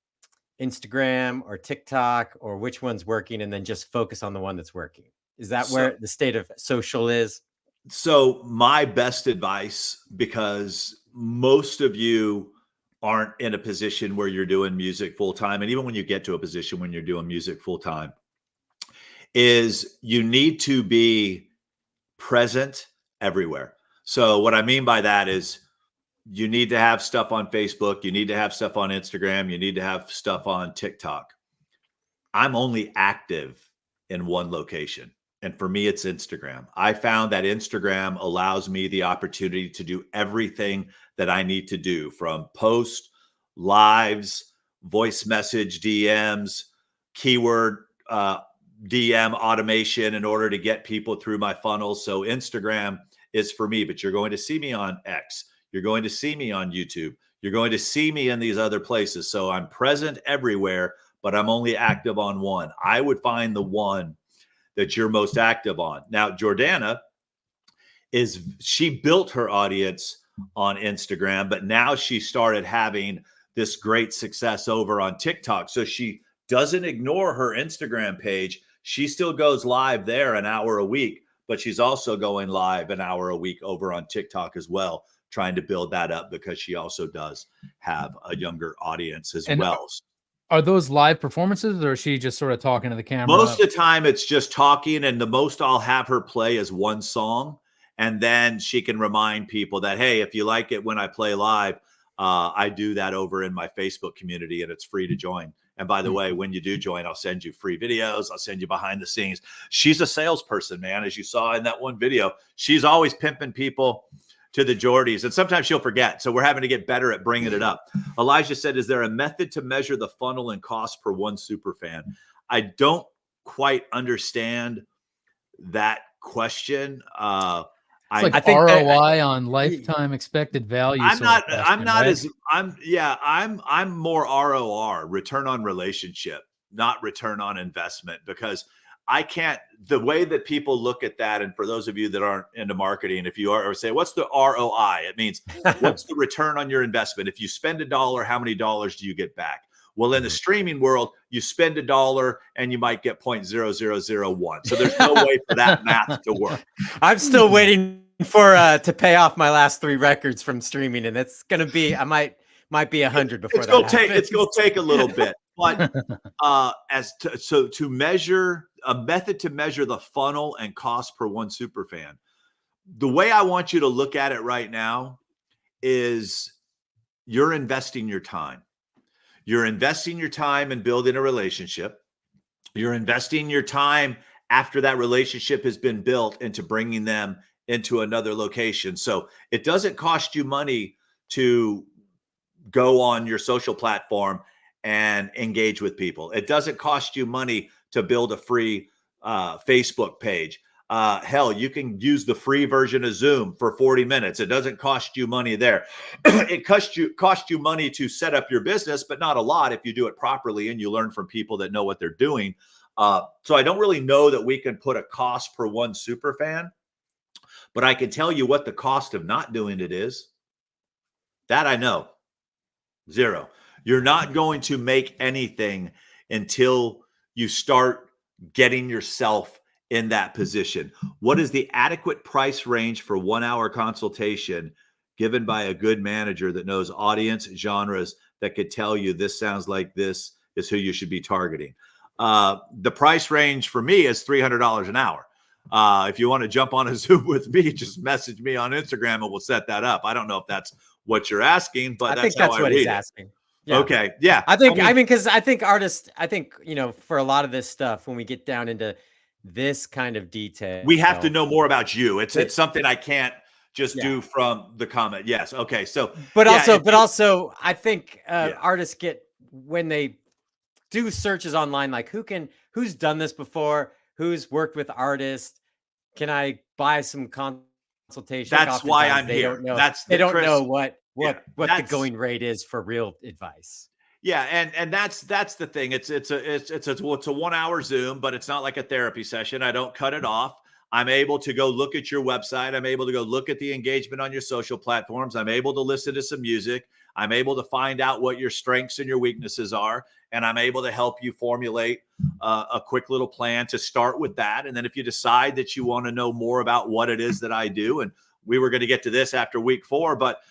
Instagram or TikTok, or which one's working, and then just focus on the one that's working? Is that where the state of social is? So my best advice, because most of you aren't in a position where you're doing music full time, and even when you get to a position when you're doing music full time, is you need to be present everywhere. So what I mean by that is you need to have stuff on Facebook, you need to have stuff on Instagram, you need to have stuff on TikTok. I'm only active in one location, and for me, it's Instagram. I found that Instagram allows me the opportunity to do everything that I need to do, from post, lives, voice message, DMs, keyword DM automation in order to get people through my funnels. So Instagram is for me, but you're going to see me on X. You're going to see me on YouTube. You're going to see me in these other places. So I'm present everywhere, but I'm only active on one. I would find the one that you're most active on. Now, Jordana she built her audience on Instagram, but now she started having this great success over on TikTok. So she doesn't ignore her Instagram page. She still goes live there an hour a week, but she's also going live an hour a week over on TikTok as well, trying to build that up because she also does have a younger audience as well. Are those live performances, or is she just sort of talking to the camera? Most of the time it's just talking, and the most I'll have her play is one song. And then she can remind people that, hey, if you like it when I play live, I do that over in my Facebook community, and it's free to join. And by the way, when you do join, I'll send you free videos. I'll send you behind the scenes. She's a salesperson, man. As you saw in that one video, she's always pimping people to the Geordies. And sometimes she'll forget. So we're having to get better at bringing it up. Elijah said, is there a method to measure the funnel and cost per one superfan? I don't quite understand that question. It's like I think ROI on lifetime expected value. I'm more ROR, return on relationship, not return on investment, because the way that people look at that, and for those of you that aren't into marketing, if you are, or say, what's the ROI? It means what's the return on your investment? If you spend $1, how many dollars do you get back? Well, in the streaming world, you spend $1 and you might get 0.0001. So there's no way for that math to work. I'm still waiting for to pay off my last 3 records from streaming, and it's gonna be might be 100 before that happens. It's gonna take a little bit, but to measure a method to measure the funnel and cost per one superfan, the way I want you to look at it right now is you're investing your time. You're investing your time in building a relationship. You're investing your time after that relationship has been built into bringing them into another location. So it doesn't cost you money to go on your social platform and engage with people. It doesn't cost you money to build a free Facebook page. Hell, you can use the free version of Zoom for 40 minutes. It doesn't cost you money there. It costs you money to set up your business, but not a lot if you do it properly and you learn from people that know what they're doing. So I don't really know that we can put a cost per one superfan, but I can tell you what the cost of not doing it is. That I know. 0. You're not going to make anything until you start getting yourself in that position. What is the adequate price range for 1 hour consultation given by a good manager that knows audience genres that could tell you this sounds like this is who you should be targeting? The price range for me is $300 an hour. If you want to jump on a Zoom with me, just message me on Instagram and we'll set that up. I don't know if that's what you're asking, but I think that's what he's asking. Yeah. Okay. Yeah. I mean, because I think artists, for a lot of this stuff, when we get down into this kind of detail, we have to know more about you. It's something I can't just do from the comment. Yes. Okay. So, but also, I think artists get, when they do searches online, like who's done this before, who's worked with artists, can I buy some consultation? That's why I'm here. Don't know. They don't know what the going rate is for real advice. Yeah, and that's the thing. It's a 1 hour Zoom, but it's not like a therapy session. I don't cut it off. I'm able to go look at your website. I'm able to go look at the engagement on your social platforms. I'm able to listen to some music. I'm able to find out what your strengths and your weaknesses are, and I'm able to help you formulate a quick little plan to start with that. And then if you decide that you want to know more about what it is that I do, and we were going to get to this after week 4, but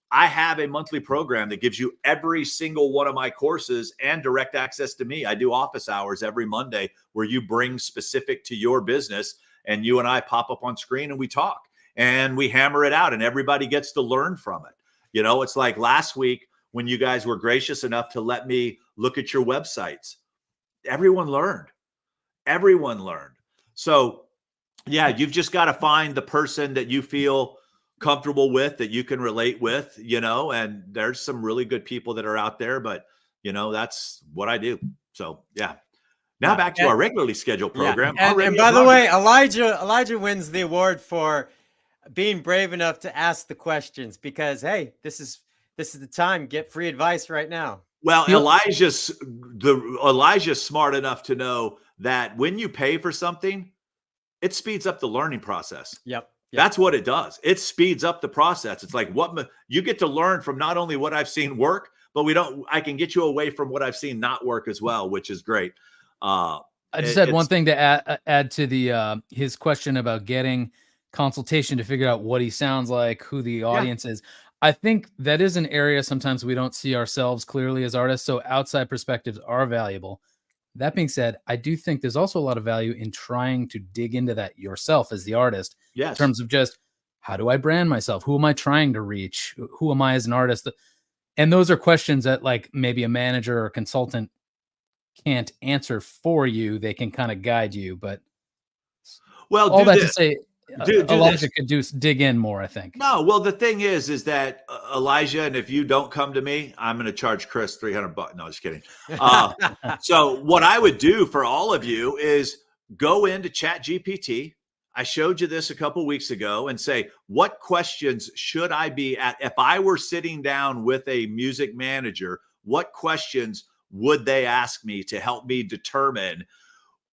I have a monthly program that gives you every single one of my courses and direct access to me. I do office hours every Monday where you bring specific to your business, and you and I pop up on screen and we talk and we hammer it out, and everybody gets to learn from it. You know, it's like last week when you guys were gracious enough to let me look at your websites. Everyone learned. So yeah, you've just got to find the person that you feel comfortable with, that you can relate with, and there's some really good people that are out there, but that's what I do. So yeah. Now back to our regularly scheduled program. Yeah. And by the way, Elijah wins the award for being brave enough to ask the questions, because hey, this is the time. Get free advice right now. Well, Elijah's Elijah's smart enough to know that when you pay for something, it speeds up the learning process. Yep. That's what it does. It speeds up the process. It's like you get to learn from not only what I've seen work, but I can get you away from what I've seen not work as well, which is great. I just had one thing to add to the his question about getting consultation to figure out what he sounds like, who the audience is. I think that is an area sometimes we don't see ourselves clearly as artists, so outside perspectives are valuable. That being said, I do think there's also a lot of value in trying to dig into that yourself as the artist. Yes. In terms of just, how do I brand myself? Who am I trying to reach? Who am I as an artist? And those are questions that like maybe a manager or consultant can't answer for you. They can kind of guide you, but all that to say, Elijah could dig in more, I think. No, well, the thing is that Elijah, and if you don't come to me, I'm going to charge Chris $300. No, just kidding. So what I would do for all of you is go into ChatGPT. I showed you this a couple weeks ago, and say, what questions should I be at? If I were sitting down with a music manager, what questions would they ask me to help me determine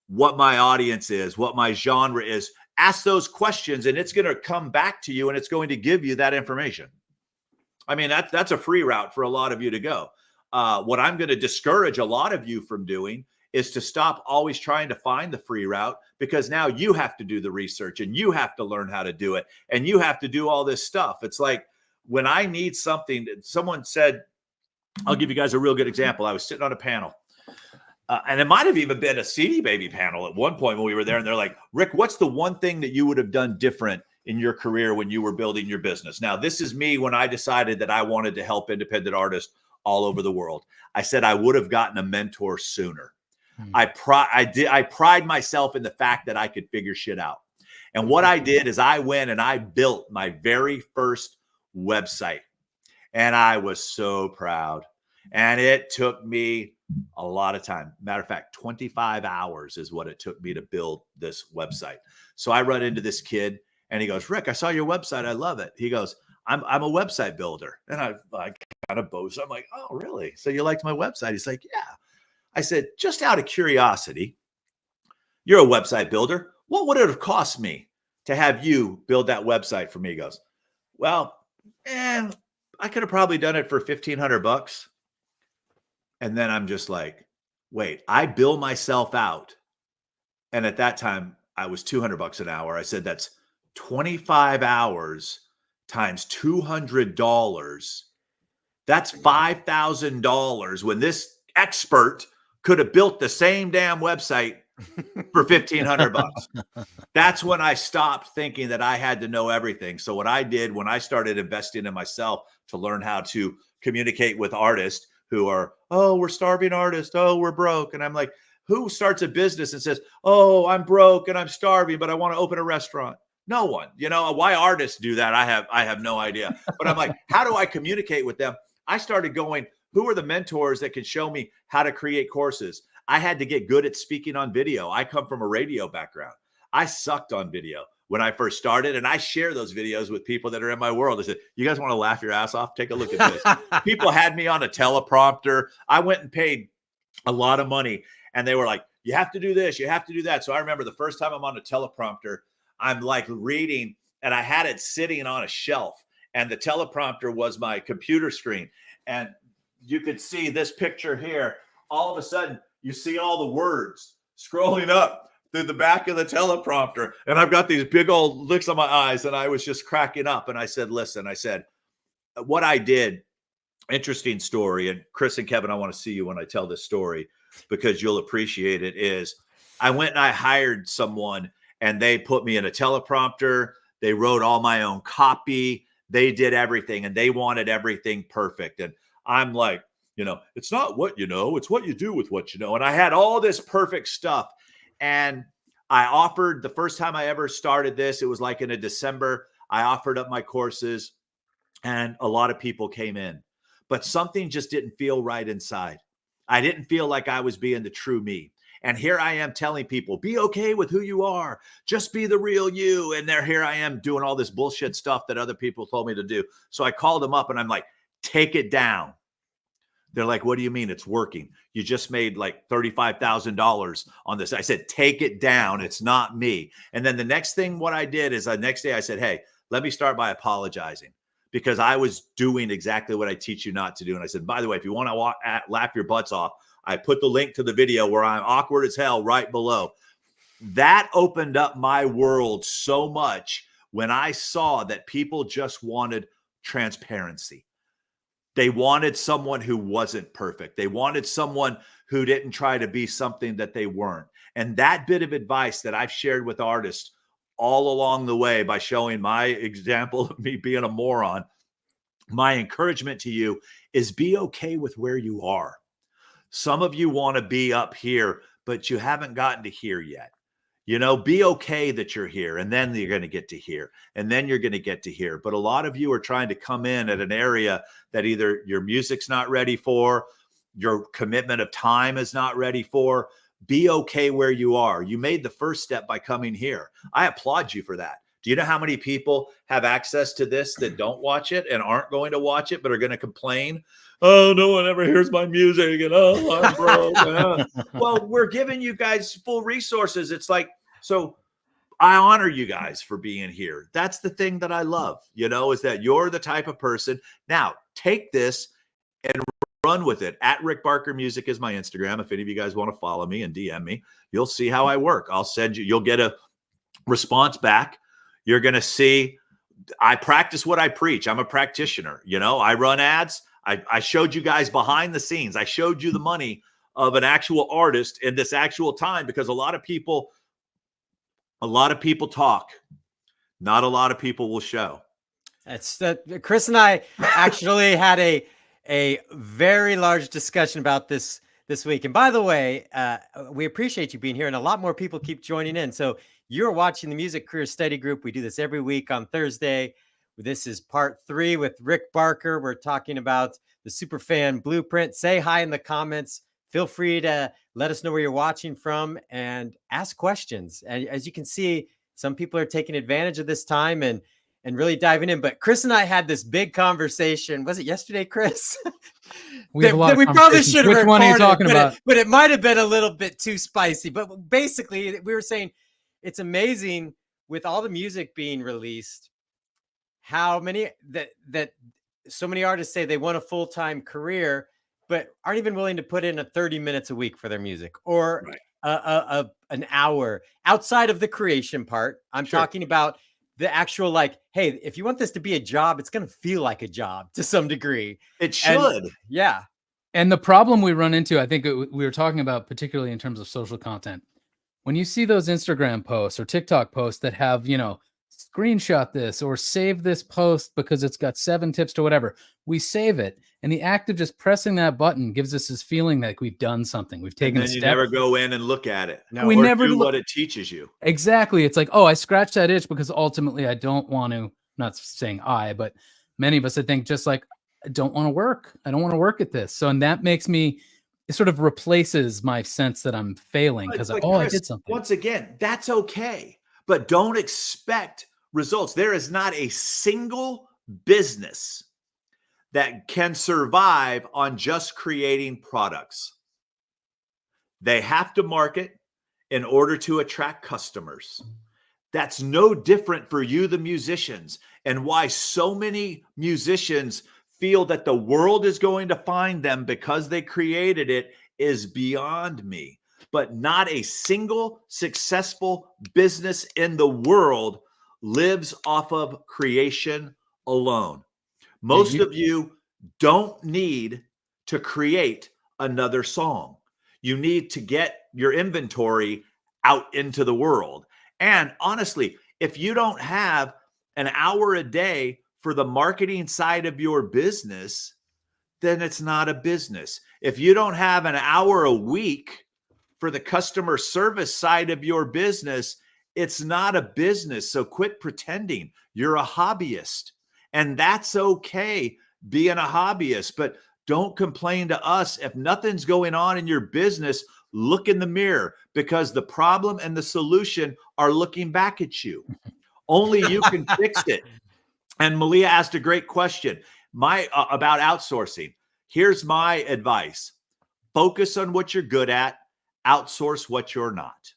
what my audience is, what my genre is? Ask those questions, and it's going to come back to you, and it's going to give you that information. I mean, that's a free route for a lot of you to go. What I'm going to discourage a lot of you from doing is to stop always trying to find the free route, because now you have to do the research, and you have to learn how to do it, and you have to do all this stuff. It's like when I need something, someone said, I'll give you guys a real good example. I was sitting on a panel. And it might have even been a CD Baby panel at one point when we were there. And they're like, Rick, what's the one thing that you would have done different in your career when you were building your business? Now, this is me when I decided that I wanted to help independent artists all over the world. I said I would have gotten a mentor sooner. I pride myself in the fact that I could figure shit out. And what I did is I went and I built my very first website. And I was so proud. And it took me a lot of time. Matter of fact, 25 hours is what it took me to build this website. So I run into this kid and he goes, Rick, I saw your website. I love it. He goes, I'm a website builder. And I kind of boast. I'm like, oh, really? So you liked my website? He's like, yeah. I said, just out of curiosity, you're a website builder. What would it have cost me to have you build that website for me? He goes, well, I could have probably done it for $1,500. And then I'm just like, wait, I bill myself out. And at that time, I was $200 an hour. I said, that's 25 hours times $200. That's $5,000 when this expert could have built the same damn website for $1,500. That's when I stopped thinking that I had to know everything. So what I did when I started investing in myself to learn how to communicate with artists who are, oh, we're starving artists. Oh, we're broke. And I'm like, who starts a business and says, oh, I'm broke and I'm starving, but I want to open a restaurant? No one. You know, why artists do that, I have no idea. But I'm like, how do I communicate with them? I started going, who are the mentors that can show me how to create courses? I had to get good at speaking on video. I come from a radio background. I sucked on video when I first started, and I share those videos with people that are in my world. I said, you guys want to laugh your ass off? Take a look at this. People had me on a teleprompter. I went and paid a lot of money, and they were like, you have to do this, you have to do that. So I remember the first time I'm on a teleprompter, I'm like reading, and I had it sitting on a shelf, and the teleprompter was my computer screen. And you could see this picture here. All of a sudden, you see all the words scrolling up through the back of the teleprompter. And I've got these big old looks on my eyes, and I was just cracking up. And I said, listen, I said, what I did, interesting story. And Chris and Kevin, I want to see you when I tell this story because you'll appreciate it, is I went and I hired someone, and they put me in a teleprompter. They wrote all my own copy. They did everything, and they wanted everything perfect. And I'm like, you know, it's not what you know, it's what you do with what you know. And I had all this perfect stuff. And I offered, the first time I ever started this, it was like in a December, I offered up my courses, and a lot of people came in, but something just didn't feel right inside. I didn't feel like I was being the true me. And here I am telling people, be okay with who you are. Just be the real you. And here I am doing all this bullshit stuff that other people told me to do. So I called them up and I'm like, take it down. They're like, what do you mean it's working? You just made like $35,000 on this. I said, take it down. It's not me. And then the next thing, what I did is the next day I said, hey, let me start by apologizing, because I was doing exactly what I teach you not to do. And I said, by the way, if you want to laugh your butts off, I put the link to the video where I'm awkward as hell right below. That opened up my world so much when I saw that people just wanted transparency. They wanted someone who wasn't perfect. They wanted someone who didn't try to be something that they weren't. And that bit of advice that I've shared with artists all along the way by showing my example of me being a moron, my encouragement to you is be okay with where you are. Some of you want to be up here, but you haven't gotten to here yet. You know, be okay that you're here, and then you're going to get to here, and then you're going to get to here. But a lot of you are trying to come in at an area that either your music's not ready for, your commitment of time is not ready for. Be okay where you are. You made the first step by coming here. I applaud you for that. Do you know how many people have access to this that don't watch it and aren't going to watch it, but are going to complain? Oh, no one ever hears my music, and oh, I'm broke. Well, we're giving you guys full resources. It's like, so I honor you guys for being here. That's the thing that I love, you know, is that you're the type of person. Now, take this and run with it. At Rick Barker Music is my Instagram. If any of you guys want to follow me and DM me, you'll see how I work. I'll send you, you'll get a response back. You're going to see, I practice what I preach. I'm a practitioner. You know, I run ads. I showed you guys behind the scenes. I showed you the money of an actual artist in this actual time, because a lot of people talk. Not a lot of people will show. That's that. Chris and I actually had a very large discussion about this week. And by the way, we appreciate you being here, and a lot more people keep joining in. So you're watching the Music Career Study Group. We do this every week on Thursday. This is part 3 with Rick Barker. We're talking about the Superfan Blueprint. Say hi in the comments. Feel free to let us know where you're watching from and ask questions. And as you can see, some people are taking advantage of this time and really diving in. But Chris and I had this big conversation. Was it yesterday, Chris? We have a lot of we probably conversations. should have Which one are you talking about? But it might have been a little bit too spicy. But basically, we were saying it's amazing with all the music being released, how many that so many artists say they want a full-time career, but aren't even willing to put in 30 minutes a week for their music, or right, an hour outside of the creation part. I'm talking about the actual, like, hey, if you want this to be a job, it's going to feel like a job to some degree. It should. Yeah. And the problem we run into, I think we were talking about, particularly in terms of social content, when you see those Instagram posts or TikTok posts that have, you know, screenshot this or save this post because it's got 7 tips to whatever, we save it. And the act of just pressing that button gives us this feeling that we've done something. We've taken a step. You never go in and look at it. No, we never do what it teaches you. Exactly. It's like, oh, I scratched that itch because ultimately I don't want to, not saying but many of us, I think, just like, I don't want to work. I don't want to work at this. So, and that makes me, it sort of replaces my sense that I'm failing because Chris, I did something. Once again, that's okay, but don't expect results. There is not a single business that can survive on just creating products. They have to market in order to attract customers. That's no different for you, the musicians, and why so many musicians feel that the world is going to find them because they created it is beyond me. But not a single successful business in the world lives off of creation alone. Most of you don't need to create another song. You need to get your inventory out into the world. And honestly, if you don't have an hour a day for the marketing side of your business, then it's not a business. If you don't have an hour a week for the customer service side of your business, it's not a business. So quit pretending you're a hobbyist. And that's okay, being a hobbyist. But don't complain to us if nothing's going on in your business. Look in the mirror, because the problem and the solution are looking back at you. Only you can fix it. And Malia asked a great question about outsourcing. Here's my advice. Focus on what you're good at, outsource what you're not.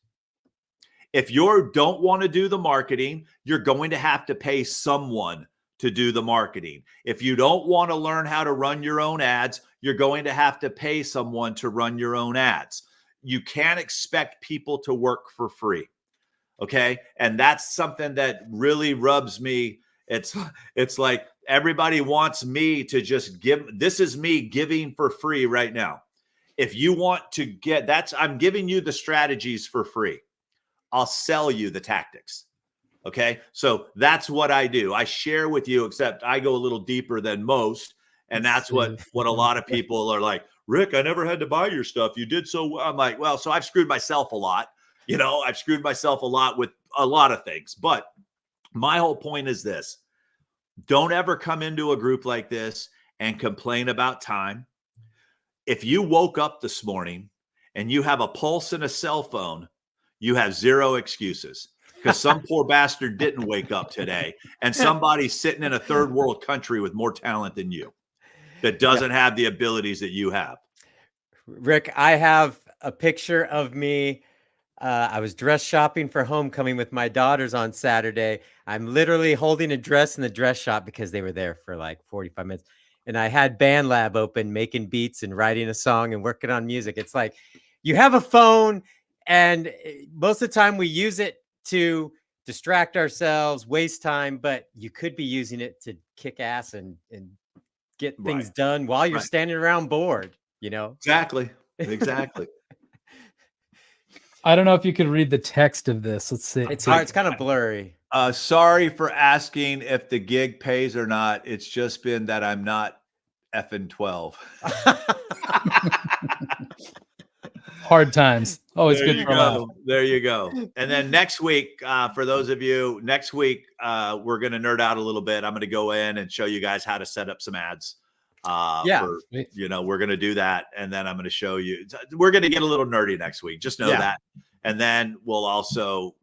If you don't want to do the marketing, you're going to have to pay someone to do the marketing. If you don't want to learn how to run your own ads, you're going to have to pay someone to run your own ads. You can't expect people to work for free. Okay. And that's something that really rubs me. It's like everybody wants me to just give. This is me giving for free right now. If you want to get I'm giving you the strategies for free. I'll sell you the tactics. Okay. So that's what I do. I share with you, except I go a little deeper than most. And that's what a lot of people are like, Rick, I never had to buy your stuff. You did so well. I'm like, well, so I've screwed myself a lot. I've screwed myself a lot with a lot of things. But my whole point is this. Don't ever come into a group like this and complain about time. If you woke up this morning and you have a pulse and a cell phone, you have zero excuses, because some poor bastard didn't wake up today, and somebody's sitting in a third world country with more talent than you that doesn't have the abilities that you have. Rick, I have a picture of me. I was dress shopping for homecoming with my daughters on Saturday. I'm literally holding a dress in the dress shop because they were there for like 45 minutes. And I had BandLab open, making beats and writing a song and working on music. It's like you have a phone, and most of the time we use it to distract ourselves, waste time, but you could be using it to kick ass and get things done while you're standing around bored, Exactly. I don't know if you could read the text of this. Let's see. It's hard. It's kind of blurry. Sorry for asking if the gig pays or not. It's just been that I'm not effing 12. Hard times. Always good for a laugh. There you go. And then next week, for those of you, we're going to nerd out a little bit. I'm going to go in and show you guys how to set up some ads. We're going to do that. And then I'm going to show you, we're going to get a little nerdy next week. Just know that. And then we'll also,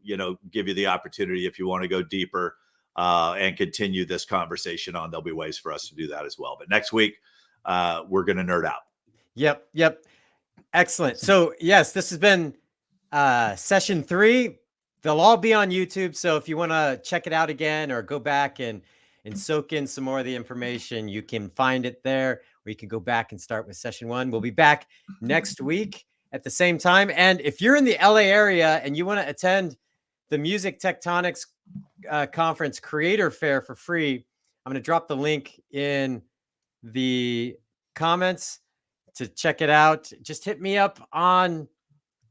give you the opportunity, if you want to go deeper and continue this conversation on, there'll be ways for us to do that as well. But next week, we're going to nerd out. Yep. Excellent. So yes, this has been session 3. They'll all be on YouTube. So if you want to check it out again or go back and soak in some more of the information, you can find it there, or you can go back and start with session 1. We'll be back next week at the same time. And if you're in the LA area and you want to attend the Music Tectonics Conference Creator Fair for free, I'm going to drop the link in the comments to check it out. Just hit me up on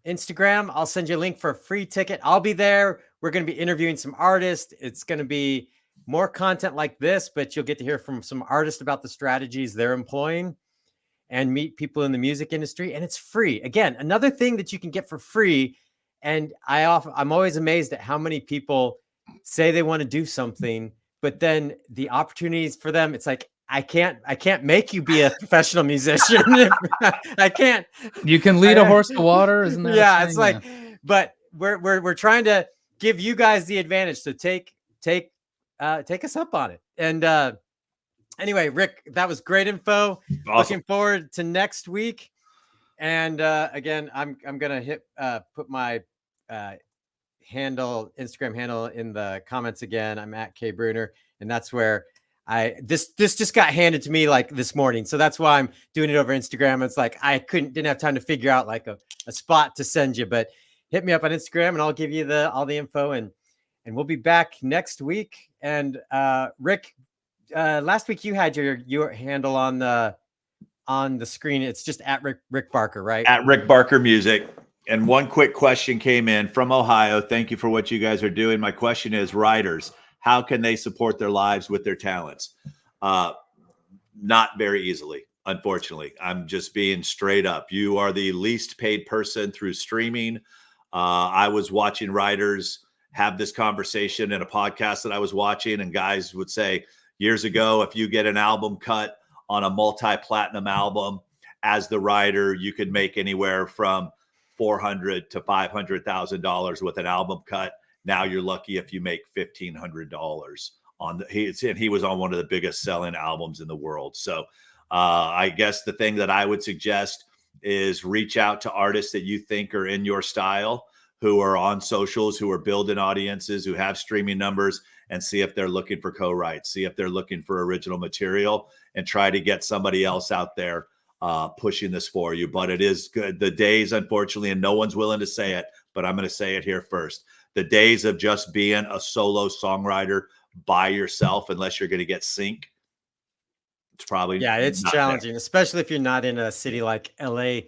Instagram. I'll send you a link for a free ticket. I'll be there. We're going to be interviewing some artists. It's going to be more content like this, but you'll get to hear from some artists about the strategies they're employing and meet people in the music industry. And it's free. Again, another thing that you can get for free. And I'm always amazed at how many people say they want to do something, but then the opportunities for them, it's like, I can't make you be a professional musician. I can't. You can lead a horse to water, isn't that? Yeah, it's like, but we're trying to give you guys the advantage. So take us up on it. And anyway, Rick, that was great info. Awesome. Looking forward to next week. And again, I'm gonna put my Instagram handle in the comments again. I'm at K Bruner, and that's where this just got handed to me like this morning. So that's why I'm doing it over Instagram. It's like I didn't have time to figure out like a spot to send you, but hit me up on Instagram and I'll give you all the info, and we'll be back next week. And Rick, last week you had your handle on the screen. It's just at Rick Barker, right? At Rick Barker Music. And one quick question came in from Ohio. Thank you for what you guys are doing. My question is, writers, how can they support their lives with their talents? Not very easily, unfortunately. I'm just being straight up. You are the least paid person through streaming. I was watching writers have this conversation in a podcast that I was watching, and guys would say, years ago, if you get an album cut on a multi-platinum album as the writer, you could make anywhere from $400,000 to $500,000 with an album cut. Now you're lucky if you make $1,500 on he was on one of the biggest selling albums in the world. So I guess the thing that I would suggest is reach out to artists that you think are in your style, who are on socials, who are building audiences, who have streaming numbers, and see if they're looking for co-writes, see if they're looking for original material, and try to get somebody else out there pushing this for you. But it is good. The days, unfortunately, and no one's willing to say it, but I'm going to say it here first. The days of just being a solo songwriter by yourself, unless you're going to get sync, it's probably it's not challenging, there. especially if you're not in a city like LA,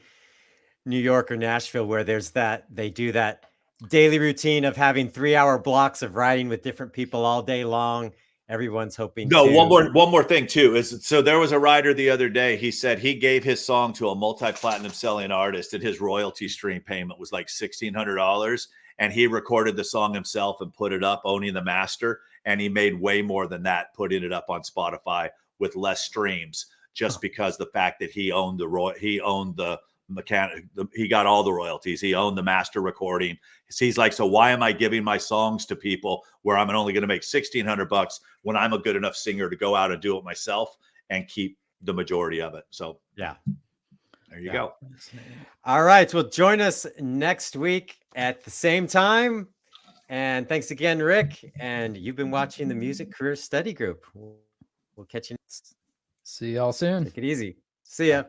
New York, or Nashville, where they do that daily routine of having 3-hour blocks of writing with different people all day long. Everyone's hoping No, to. one more thing too is, so there was a writer the other day. He said he gave his song to a multi-platinum selling artist, and his royalty stream payment was like $1,600. And he recorded the song himself and put it up, owning the master. And he made way more than that putting it up on Spotify with less streams, just because the fact that he owned the mechanic, he got all the royalties. He owned the master recording. He's like, so why am I giving my songs to people where I'm only going to make $1,600 when I'm a good enough singer to go out and do it myself and keep the majority of it? So Yeah. there you go. All right. Well, join us next week at the same time. And thanks again, Rick. And you've been watching the Music Career Study Group. We'll catch you next. See y'all soon. Take it easy. See ya.